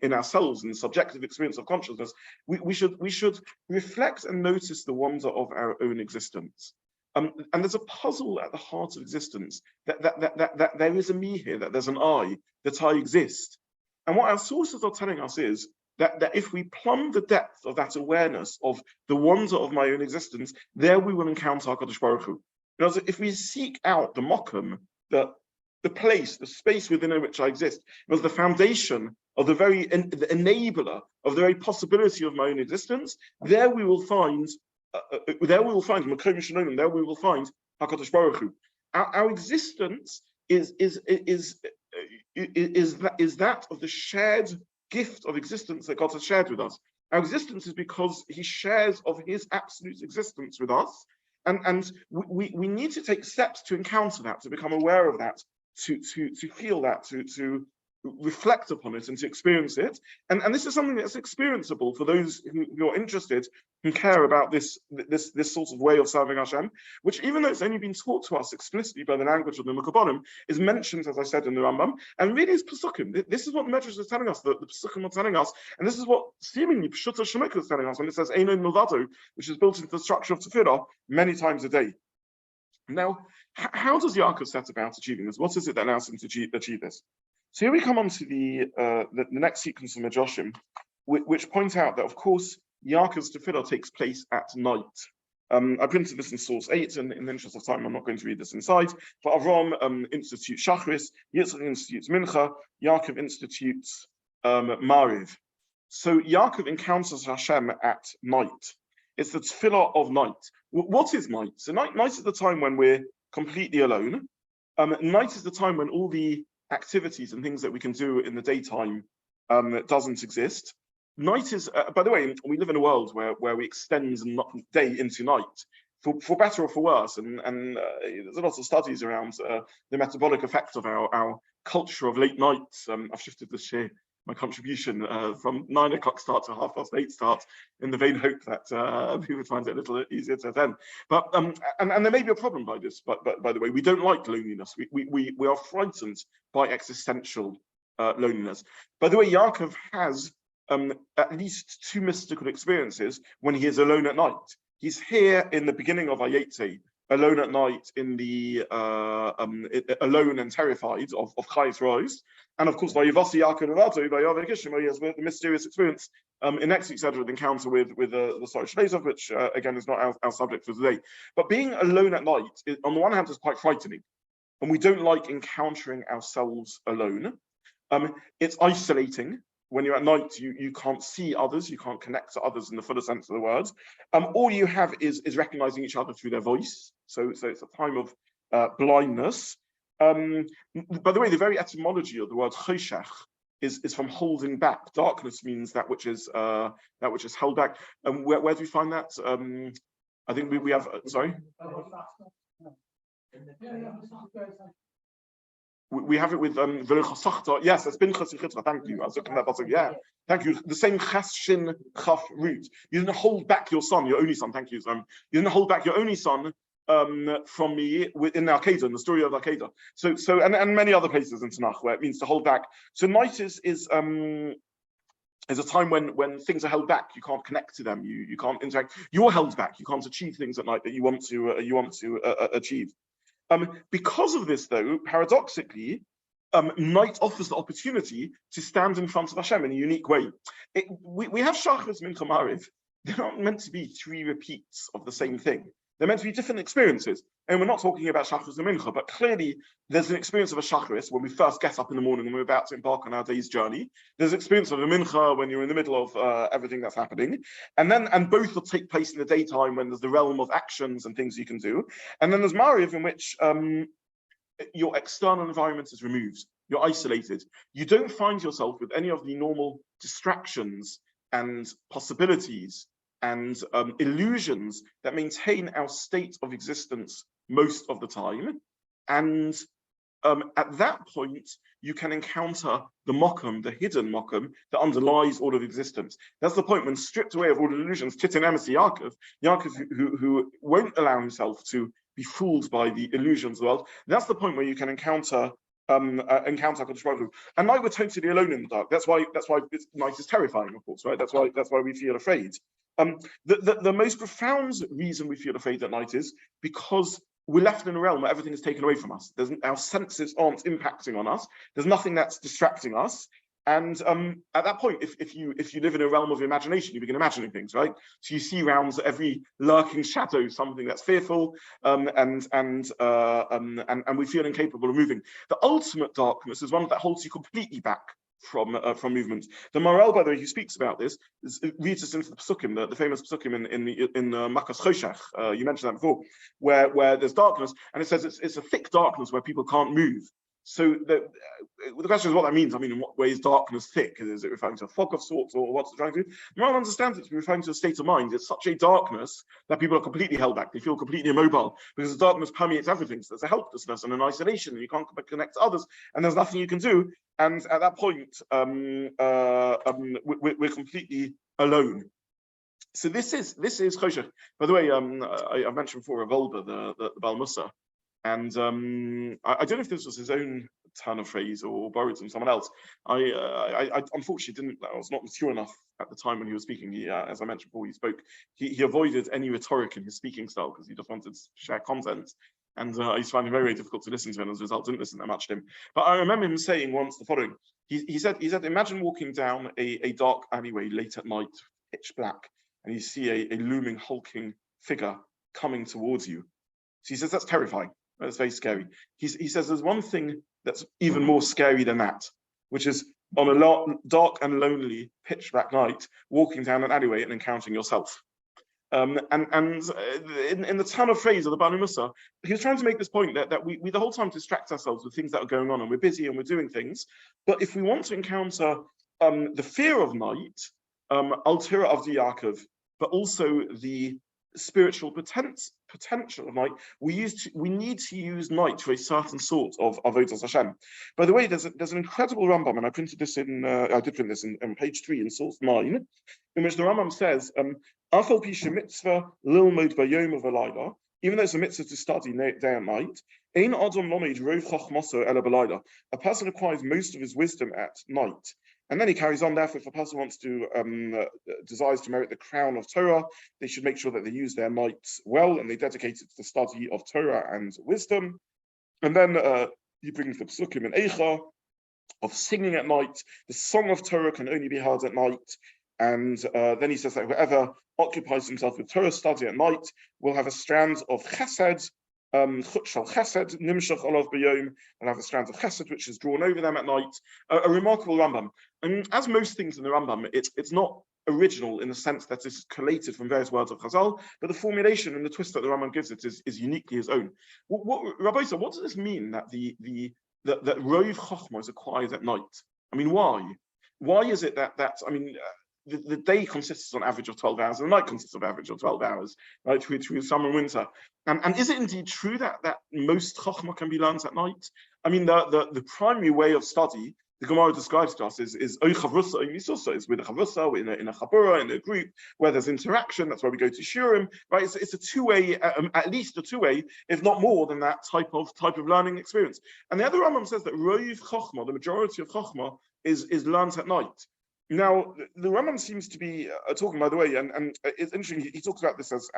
in ourselves, in the subjective experience of consciousness. We should reflect and notice the wonder of our own existence. And there's a puzzle at the heart of existence, that there is a me here, that there's an I, that I exist. And what our sources are telling us is that if we plumb the depth of that awareness of the wonder of my own existence, there we will encounter HaKadosh Baruch Hu. If we seek out the Makom, the place, the space within which I exist, was the foundation of the enabler of the very possibility of my own existence, there we will find Makom Shalom, there we will find HaKadosh Baruch Hu. Our existence is that of the shared gift of existence that God has shared with us. Our existence is because He shares of His absolute existence with us, and we need to take steps to encounter that, to become aware of that, to feel that, to reflect upon it, and to experience it. And this is something that's experienceable for those who are interested, who care about this sort of way of serving Hashem, which, even though it's only been taught to us explicitly by the language of the Mekabonim, is mentioned, as I said, in the Rambam, and really is Pesukim. This is what the Medrash is telling us, the Pesukim are telling us, and this is what seemingly Pshuta Shemekah is telling us when it says Einon Milvado, which is built into the structure of Tefillah many times a day. Now, how does Yaakov set about achieving this? What is it that allows him to achieve this? So here we come on to the next sequence of Midrashim, which point out that, of course, Yaakov's tefillah takes place at night. I printed this in source 8, and in the interest of time, I'm not going to read this inside. But Avram institutes Shachris, Yitzchak institutes Mincha, Yaakov institutes Mariv. So Yaakov encounters Hashem at night. It's the tefillah of night. What is night? So night is the time when we're completely alone. Night is the time when all the activities and things that we can do in the daytime doesn't exist. night is, by the way, we live in a world where we extend day into night, for better or for worse, and there's a lot of studies around the metabolic effect of our culture of late nights. I've shifted this year my contribution from 9 o'clock start to 8:30 start, in the vain hope that people would find it a little easier to attend. But and there may be a problem by this, but by the way, we don't like loneliness. We are frightened by existential loneliness. By the way, Yaakov has at least 2 mystical experiences when he is alone at night. He's here in the beginning of VaYetzei, alone at night in the alone and terrified of Chay's rise, and of course VaYeitsei Yaakov he has the mysterious experience in next week's Edward encounter with the Sorry Shlezov, which again is not our subject for today. But being alone at night, on the one hand, is quite frightening, and we don't like encountering ourselves alone. It's isolating. When you're at night, you can't see others, you can't connect to others in the fuller sense of the word. All you have is recognizing each other through their voice. So it's a time of blindness. By the way, the very etymology of the word choshech is from holding back. Darkness means that which is held back. And where do we find that? I think we have. Sorry. We have it with yes, that's been chasich. Thank you. I was looking at that. Yeah, thank you. The same chas shin chaf root. You didn't hold back your son, your only son. Thank you. You didn't hold back your only son from me in Al-Qaeda, in the story of Al-Qaeda. So and many other places in Tanakh where it means to hold back. So night is a time when things are held back. You can't connect to them. You can't interact. You're held back. You can't achieve things at night that you want to achieve. Because of this, though, paradoxically, night offers the opportunity to stand in front of Hashem in a unique way. We have Shachris, Mincha, Mariv. They're not meant to be 3 repeats of the same thing. They're meant to be different experiences. And we're not talking about Shachris and Mincha, but clearly there's an experience of a Shachris when we first get up in the morning and we're about to embark on our day's journey. There's an experience of a Mincha when you're in the middle of everything that's happening. And both will take place in the daytime when there's the realm of actions and things you can do. And then there's Mariv, in which your external environment is removed. You're isolated. You don't find yourself with any of the normal distractions and possibilities and illusions that maintain our state of existence most of the time. And at that point, you can encounter the Makom, the hidden Makom that underlies all of existence. That's the point when, stripped away of all illusions, Titin Emes Yaakov, who won't allow himself to be fooled by the illusions of the world. That's the point where you can encounter HaKadosh Baruch Hu. And night we're totally alone in the dark. That's why night is terrifying, of course, right? That's why we feel afraid. The most profound reason we feel afraid at night is because we're left in a realm where everything is taken away from us. Our senses aren't impacting on us. There's nothing that's distracting us. And at that point, if you live in a realm of imagination, you begin imagining things, right? So you see around every lurking shadow something that's fearful, and we feel incapable of moving. The ultimate darkness is one that holds you completely back from movement. The Morel, by the way, who speaks about this, reads us into the Psukim, the famous Psukim in Makas Choshech. You mentioned that before, where there's darkness, and it says it's a thick darkness where people can't move. So the question is what that means. I mean, in what way is darkness thick? Is it referring to a fog of sorts, or what's it trying to do? No one understands it to be referring to a state of mind. It's such a darkness that people are completely held back. They feel completely immobile because the darkness permeates everything. So there's a helplessness and an isolation, and you can't connect to others, and there's nothing you can do. And at that point, we're completely alone. So this is Choshech. By the way, I mentioned before Revolver, the Baal Musa. And I don't know if this was his own turn of phrase or borrowed from someone else. I unfortunately I was not mature enough at the time when he was speaking. He, as I mentioned before, he avoided any rhetoric in his speaking style because he just wanted to share content. And I used to find it very, very difficult to listen to him. As a result, didn't listen that much to him. But I remember him saying once the following. He said, imagine walking down a dark alleyway late at night, pitch black, and you see a looming, hulking figure coming towards you. So he says, that's terrifying. That's very scary. He says there's one thing that's even more scary than that, which is on a dark and lonely pitch black night, walking down an alleyway and encountering yourself. And in the ton of phrase of the Banu Musa, he was trying to make this point that we the whole time distract ourselves with things that are going on, and we're busy and we're doing things. But if we want to encounter the fear of night, Altira of the Yaakov, but also the spiritual potential of night. We need to use night for a certain sort of avodas Hashem. By the way, there's an incredible Rambam, and I printed this in. I did print this in page 3 in source 9, in which the Rambam says, "Afal pisha mitzvah lilmod bayom v'layla." Even though it's a mitzvah to study day and night, ein adam lomed rov chachmaso ela b'layla. A person acquires most of his wisdom at night. And then he carries on, therefore, if a person wants to, desires to merit the crown of Torah, they should make sure that they use their nights well and they dedicate it to the study of Torah and wisdom. And then he brings the psukim in Eicha of singing at night. The song of Torah can only be heard at night. And then he says that whoever occupies himself with Torah study at night will have a strand of chesed, chesed, nimshach olav b'yom, and have a strand of chesed which is drawn over them at night. A remarkable Rambam. And as most things in the Rambam, it's not original in the sense that it's collated from various words of Chazal, but the formulation and the twist that the Rambam gives it is uniquely his own. Rabbi Zobin, what does this mean that that Rov Chochma is acquired at night? I mean, why? Why is it that the day consists on average of 12 hours, and the night consists of average of 12 hours, right, through summer and winter. And is it indeed true that most chokhmah can be learned at night? I mean, the primary way of study, the Gemara describes to us, is oy chavrusa oy misusa, is with a chavrusa, in a chabura, in a group, where there's interaction. That's why we go to shiurim, right? It's a two-way, at least a two-way, if not more than that type of learning experience. And the other Rambam says that rov chokhmah, the majority of chokhmah, is learned at night. Now, the Rambam seems to be talking, by the way, and it's interesting. He talks about this as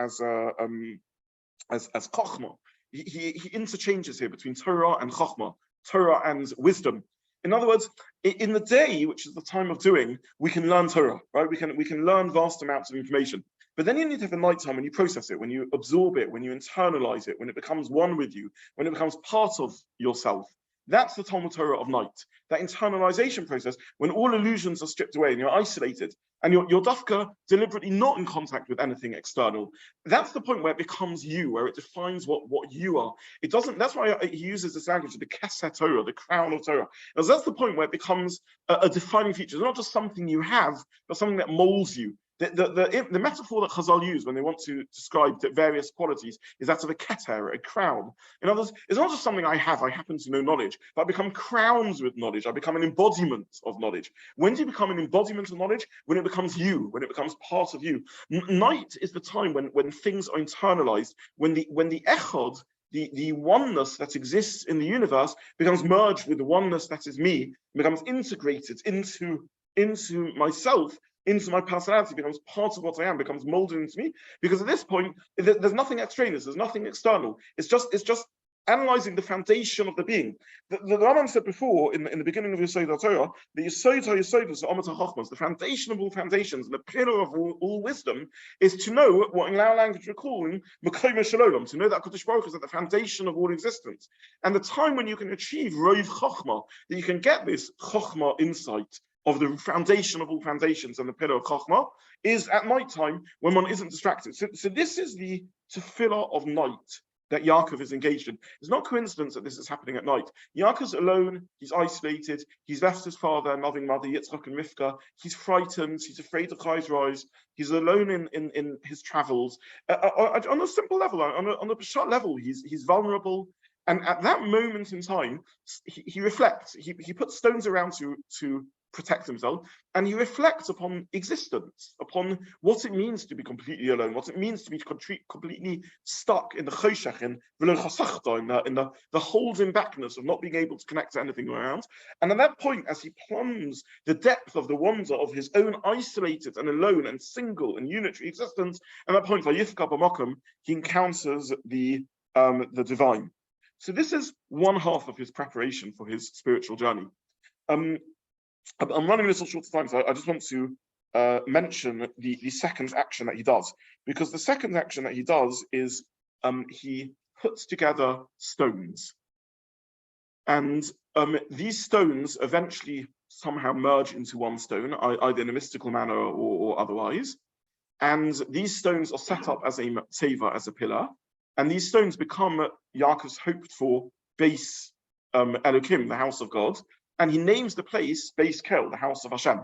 chokhmah. He interchanges here between Torah and chokhmah, Torah and wisdom. In other words, in the day, which is the time of doing, we can learn Torah, right? We can learn vast amounts of information. But then you need to have a night time when you process it, when you absorb it, when you internalize it, when it becomes one with you, when it becomes part of yourself. That's the Talmud Torah of night, that internalization process, when all illusions are stripped away and you're isolated, and you're dafka deliberately not in contact with anything external. That's the point where it becomes you, where it defines what you are. It doesn't. That's why he uses this language of the Keset Torah, the crown of Torah. Because that's the point where it becomes a defining feature. It's not just something you have, but something that molds you. The metaphor that Chazal use when they want to describe the various qualities is that of a keter, a crown. In other words, it's not just something I have, I happen to know knowledge, but I become crowns with knowledge. I become an embodiment of knowledge. When do you become an embodiment of knowledge? When it becomes you, when it becomes part of you. Night is the time when things are internalized, when the echad, the oneness that exists in the universe becomes merged with the oneness that is me, becomes integrated into myself, into my personality, becomes part of what I am, becomes molded into me. Because at this point, there's nothing extraneous, there's nothing external. It's just analyzing the foundation of the being. The Rambam said before in the beginning of Yesod Torah, the Yesod HaYesodus Omet HaChochmas, the foundation of all foundations, and the pillar of all wisdom, is to know what in our language we're calling Makom Shalom, to know that Kadosh Baruch is at the foundation of all existence. And the time when you can achieve Rov Chochma, that you can get this Chochma insight of the foundation of all foundations and the pillar of Chochmah, is at night time when one isn't distracted. So this is the tefillah of night that Yaakov is engaged in. It's not coincidence that this is happening at night. Yaakov's alone, he's isolated, he's left his father and loving mother, Yitzchak and Rivka, he's frightened, he's afraid of Chai's rise, he's alone in his travels. On a simple level, on a Peshat level, he's vulnerable. And at that moment in time, he reflects, he puts stones around to protect himself, and he reflects upon existence, upon what it means to be completely alone, what it means to be completely stuck in the choshech, in the holding backness of not being able to connect to anything around. And at that point, as he plumbs the depth of the wonder of his own isolated and alone and single and unitary existence, at that point, Makom, he encounters the divine. So this is one half of his preparation for his spiritual journey. I'm running a little short of time, so I just want to mention the second action that he does, because the second action that he does is he puts together stones, and these stones eventually somehow merge into one stone, either in a mystical manner or otherwise, and these stones are set up as a tseva, as a pillar, and these stones become Yaakov's hoped for base Elokim, the house of God. And he names the place Beis Kel, the house of Hashem.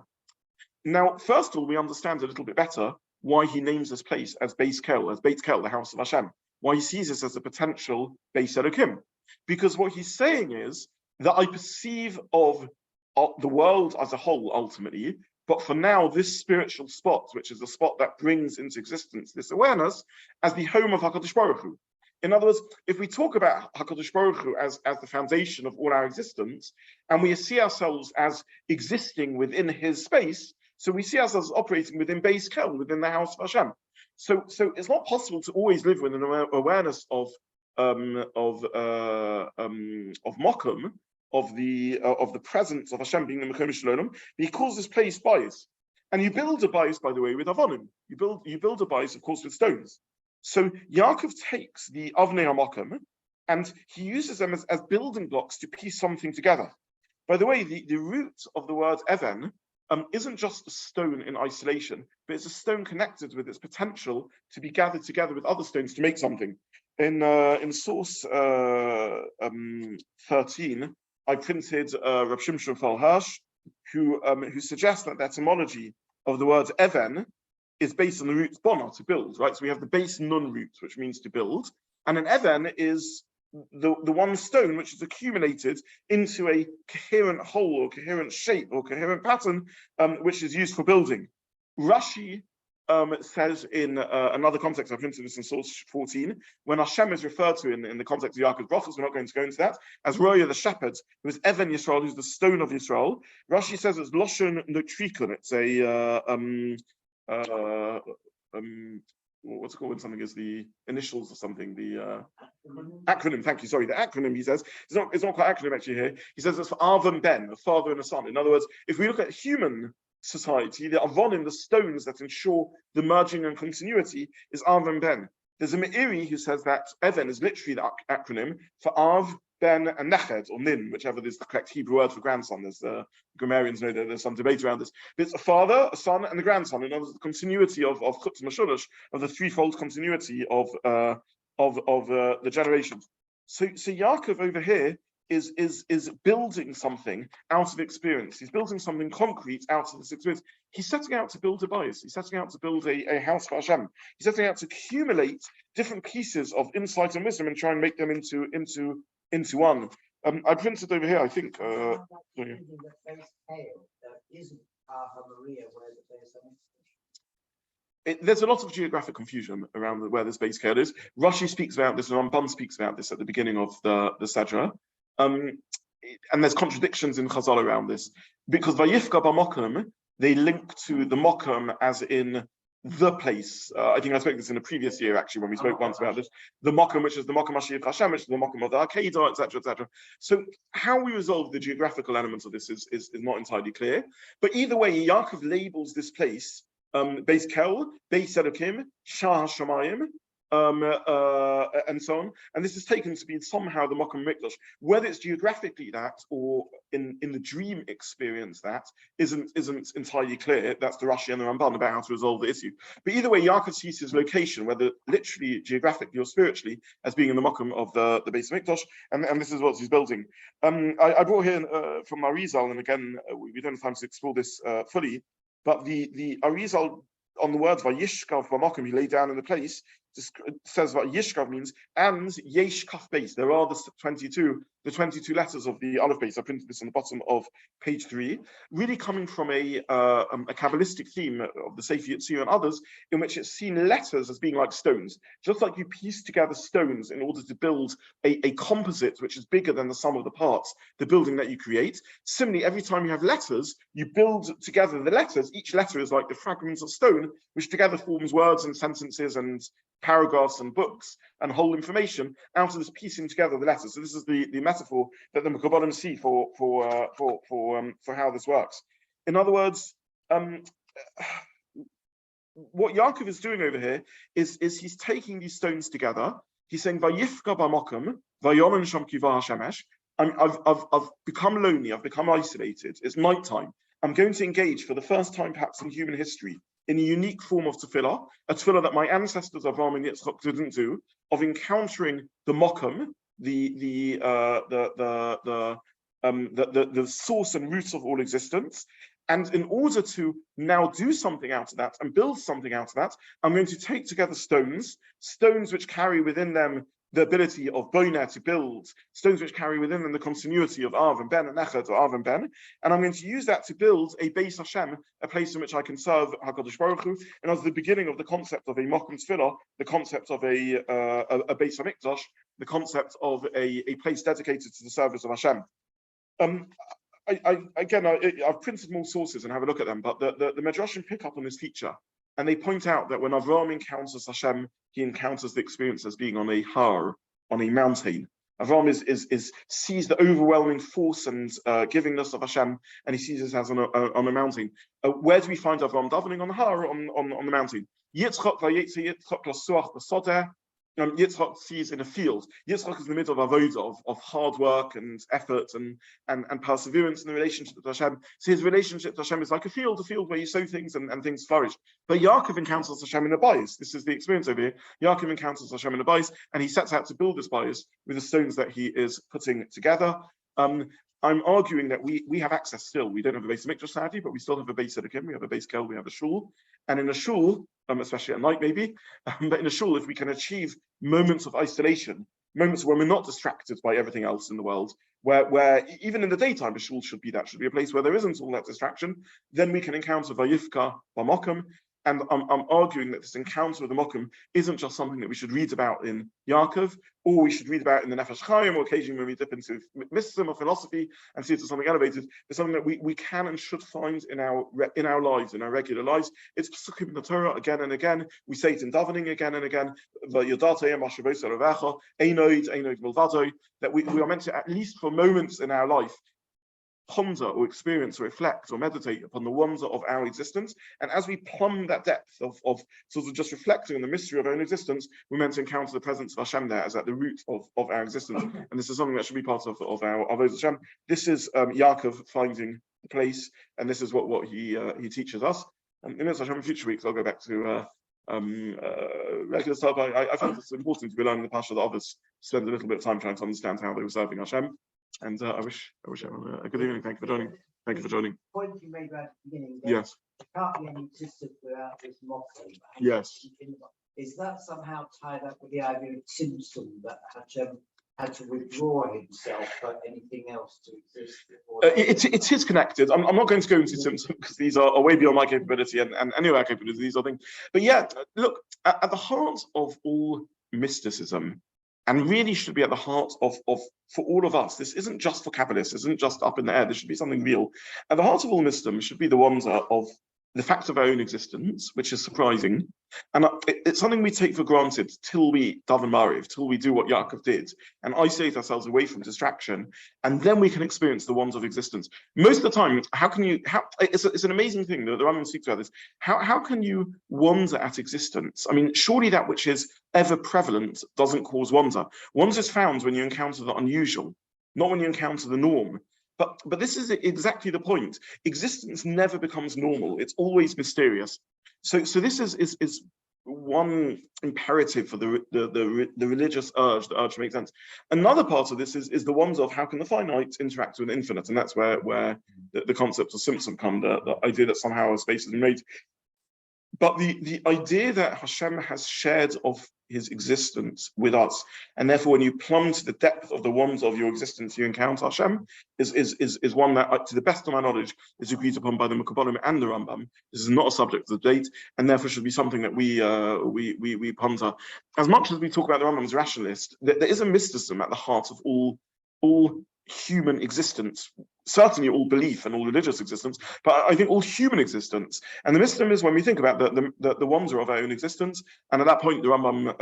Now, first of all, we understand a little bit better why he names this place as Beis Kel, the house of Hashem. Why he sees this as a potential Beis Elokim. Because what he's saying is that I perceive of the world as a whole, ultimately, but for now, this spiritual spot, which is the spot that brings into existence this awareness, as the home of HaKadosh Baruch Hu. In other words, if we talk about HaKadosh Baruch Hu as the foundation of all our existence, and we see ourselves as existing within his space, so we see ourselves operating within Beis Kel, within the house of Hashem. So it's not possible to always live with an awareness of Makom, of the presence of Hashem being the Makom Shalom. He calls this place bayis, and you build a bayis, by the way, with avonim. You build a bayis, of course, with stones. So Yaakov takes the avnei Makom and he uses them as building blocks to piece something together. By the way, the root of the word even isn't just a stone in isolation, but it's a stone connected with its potential to be gathered together with other stones to make something. In source 13, I printed Rav Shimshon Fal Hirsch, who suggests that the etymology of the word even is based on the root bona, to build, right? So we have the base nun root, which means to build, and an even is the one stone which is accumulated into a coherent whole or coherent shape or coherent pattern, which is used for building. Rashi says in another context, I printed this in source 14, when Hashem is referred to in the context of Yaakov's brachos, we're not going to go into that, as Roya the shepherd, who is Even Yisrael, who's the stone of Yisrael. Rashi says it's Loshon Notrikon, it's what's it called when something is the initials of something, the acronym, thank you, sorry, the acronym, he says, it's not quite acronym actually here, he says it's for Av and Ben, a father and a son. In other words, if we look at human society, the avonim, the stones that ensure the merging and continuity, is Av and Ben. There's a Meiri who says that Even is literally the acronym for Av, Ben, and Neched, or Nin, whichever is the correct Hebrew word for grandson. There's grammarians know that there's some debate around this. But it's a father, a son, and a grandson. In other words, the continuity of Chutz Mashulash, of the threefold continuity of the generations. So Yaakov over here is building something out of experience. He's building something concrete out of this experience. He's setting out to build a bayis. He's setting out to build a house for Hashem. He's setting out to accumulate different pieces of insight and wisdom and try and make them into one. I printed over here, I think. There's a lot of geographic confusion around where this base scale is. Rashi speaks about this, and Ramban speaks about this at the beginning of the Sedra. And there's contradictions in Chazal around this, because Vayifka b'Makom, they link to the Makom as in the place. I think I spoke this in a previous year, actually, when we spoke once about this. The Makom, which is the Makom Asher Hashem, which is the Makom of the Akedah, etc., etc. So how we resolve the geographical elements of this is not entirely clear. But either way, Yaakov labels this place Beis Kel, Beis Elokim, Shah HaShamayim, and so on. And this is taken to be somehow the Makom Mikdash. Whether it's geographically that or in the dream experience that isn't entirely clear. That's the Rashi and the Ramban about how to resolve the issue. But either way, Yaakov sees his location, whether literally, geographically or spiritually, as being in the Makom of the Beis Mikdash, and this is what he's building. I brought here from Arizal, and again, we don't have time to explore this fully, but the Arizal on the words Vayishkav b'Makom, he laid down in the place, says what Yishkav means, and Yesh Kaf base. There are the 22 letters of the Aleph base. I printed this on the bottom of page 3, really coming from a Kabbalistic theme of the Sefer Yetzirah and others, in which it's seen letters as being like stones. Just like you piece together stones in order to build a composite which is bigger than the sum of the parts, the building that you create. Similarly, every time you have letters, you build together the letters. Each letter is like the fragments of stone, which together forms words and sentences and paragraphs and books and whole information out of this piecing together the letters. So this is the metaphor that the Mekabalim see for how this works. In other words, what Yaakov is doing over here is he's taking these stones together. He's saying Vayifka b'Makom, Vayomen Sham Kiva HaShemesh. I've become lonely. I've become isolated. It's nighttime. I'm going to engage for the first time, perhaps in human history, in a unique form of tefillah, a tefillah that my ancestors Avraham and Yitzchak didn't do, of encountering the Makom, the the source and root of all existence. And in order to now do something out of that and build something out of that, I'm going to take together stones which carry within them the ability of Boina to build, stones which carry within them the continuity of Av and Ben and Echad or Av and Ben, and I'm going to use that to build a Beis Hashem, a place in which I can serve HaKadosh Baruch Hu, and as the beginning of the concept of a Makom Tefillah, the concept of a Beis HaMikdash, the concept of a place dedicated to the service of Hashem. I've printed more sources and have a look at them, but the Midrashim pick up on this feature, and they point out that when Avraham encounters Hashem, he encounters the experience as being on a har, on a mountain. Avraham sees the overwhelming force and givingness of Hashem, and he sees this as on a mountain. Where do we find Avraham davening? On the har, on the mountain. Yitzchak VaYetzei, Yitzchak l'suach b'sodeh. Yitzchak sees in a field. Yitzchak is in the middle of avodah, of hard work and effort and perseverance in the relationship with Hashem. So his relationship with Hashem is like a field where you sow things and things flourish. But Yaakov encounters Hashem in a bayis. This is the experience over here. Yaakov encounters Hashem in a bayis, and he sets out to build this bayis with the stones that he is putting together. I'm arguing that we have access still. We don't have a base mikdash sadly, but we still have a base sedekim, we have a base kel, we have a shul. And in a shul, especially at night maybe, but in a shul, if we can achieve moments of isolation, moments where we're not distracted by everything else in the world, where even in the daytime, a shul should be a place where there isn't all that distraction, then we can encounter vayifka Makom. And I'm arguing that this encounter with the Makom isn't just something that we should read about in Yaakov, or we should read about in the Nefesh Chaim, or occasionally when we dip into mysticism or philosophy and see it as something elevated. It's something that we can and should find in our lives, in our regular lives. It's psukim in the Torah again and again. We say it in davening again and again. That we are meant to, at least for moments in our life, ponder or experience or reflect or meditate upon the wonder of our existence. And as we plumb that depth of sort of just reflecting on the mystery of our own existence, we're meant to encounter the presence of Hashem there as at the root of our existence. And this is something that should be part of our Avodas Hashem. This is Yaakov finding the place, and this is what he teaches us. And in Hashem, in future weeks, I'll go back to regular stuff. I find it's important to be learning the Parsha that others spend a little bit of time trying to understand how they were serving Hashem. And I wish everyone a good evening. Thank you for joining. Thank you for joining.
Point you made right at the beginning.
Yes.
There can't be any existence without this Makom.
Yes.
Is that somehow tied up with the idea of Tzimtzum, that Hashem had to withdraw himself for anything else to exist?
It is connected. I'm not going to go into Tzimtzum because these are way beyond my capability and any of our capabilities. These are things. But yeah, look, at the heart of all mysticism, and really should be at the heart of for all of us. This isn't just for Kabbalists, this isn't just up in the air, this should be something real. At the heart of all mysticism should be the wonder of the fact of our own existence, which is surprising. And it's something we take for granted till we daven Mariv, till we do what Yaakov did, and isolate ourselves away from distraction, and then we can experience the wonder of existence. Most of the time, it's an amazing thing that the Rambam speaks about this. How can you wonder at existence? I mean, surely that which is ever prevalent doesn't cause wonder. Wonder is found when you encounter the unusual, not when you encounter the norm. But this is exactly the point. Existence never becomes normal. It's always mysterious. So this is one imperative for the religious urge, the urge to make sense. Another part of this is the wonder of how can the finite interact with the infinite, and that's where the concept of Simpson come, the idea that somehow a space has been made. But the idea that Hashem has shared of his existence with us, and therefore when you plumb to the depth of the wonder of your existence, you encounter Hashem, is one that, to the best of my knowledge, is agreed upon by the Mekabalim and the Rambam. This is not a subject of debate, and therefore should be something that we ponder. As much as we talk about the Rambam as rationalist, there is a mysticism at the heart of all human existence, certainly all belief and all religious existence, but I think all human existence. And the mysticism is when we think about the wonder of our own existence. And at that point, the Rambam,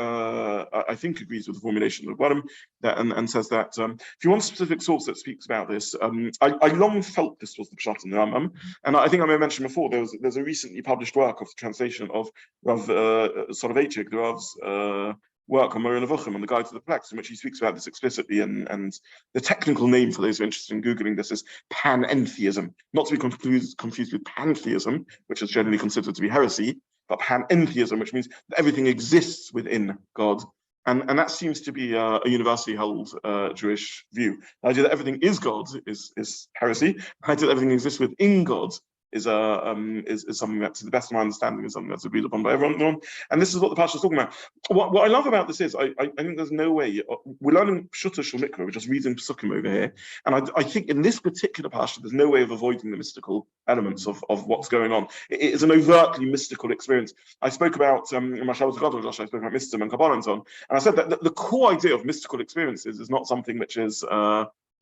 I think, agrees with the formulation of the Rambam and says that if you want a specific source that speaks about this, I long felt this was the pshat in the Rambam, and I think I may have mentioned before there's a recently published work of the translation of Rav Soloveitchik, the Rav's work on Moreh Nevuchim, on the Guide to the Plex, in which he speaks about this explicitly, and the technical name for those who are interested in Googling this is panentheism, not to be confused with pantheism, which is generally considered to be heresy, but panentheism, which means that everything exists within God. And that seems to be a universally held Jewish view. The idea that everything is God is heresy. The idea that everything exists within God is something that, to the best of my understanding, is something that's agreed upon by everyone. And this is what the Parsha is talking about. What I love about this is, I think there's no way, we're learning Pshuta Shel Mikra, we're just reading Psukim over here, and I think in this particular Parsha, there's no way of avoiding the mystical elements of what's going on. It is an overtly mystical experience. I spoke about, in my Shabbat Gadol, I spoke about mysticism and Kabbalah and so on, and I said that the core idea of mystical experiences is not something which is,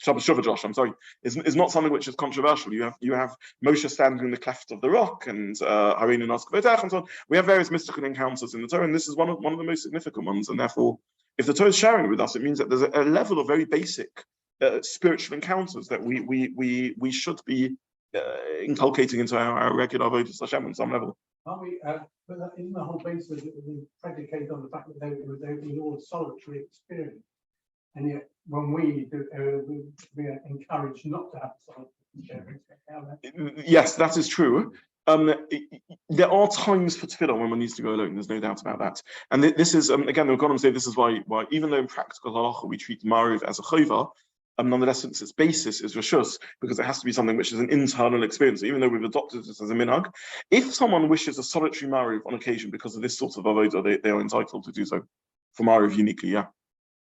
Shabbat Shuvah Josh, I'm sorry, is not something which is controversial. You have Moshe standing in the cleft of the rock and Harin and Oskavotech and so on. We have various mystical encounters in the Torah, and this is one of the most significant ones. And therefore, if the Torah is sharing it with us, it means that there's a level of very basic spiritual encounters that we should be inculcating into our regular avodas Hashem on some level.
Aren't we? But isn't the whole basis of it predicated on the fact that they was all a solitary experience? And yet, when we are encouraged not to have solitary experience.
Yes, that is true. There are times for tefillah when one needs to go alone. There's no doubt about that. And this is again, we've gone and say this is why even though in practical halacha we treat Mariv as a chova, nonetheless its basis is reshus, because it has to be something which is an internal experience. Even though we've adopted this as a minhag, if someone wishes a solitary Mariv on occasion because of this sort of avodah, they are entitled to do so. For Mariv uniquely,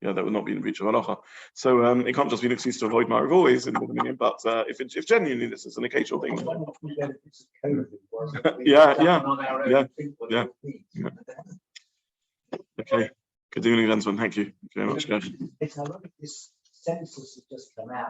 yeah, that would not be in breach of halacha. So it can't just be an excuse to avoid Mariv always in the beginning, but if genuinely this is an occasional thing. Yeah. Okay. Good evening, gentlemen. Thank you very much, guys.
It's ironic, this census has just come out.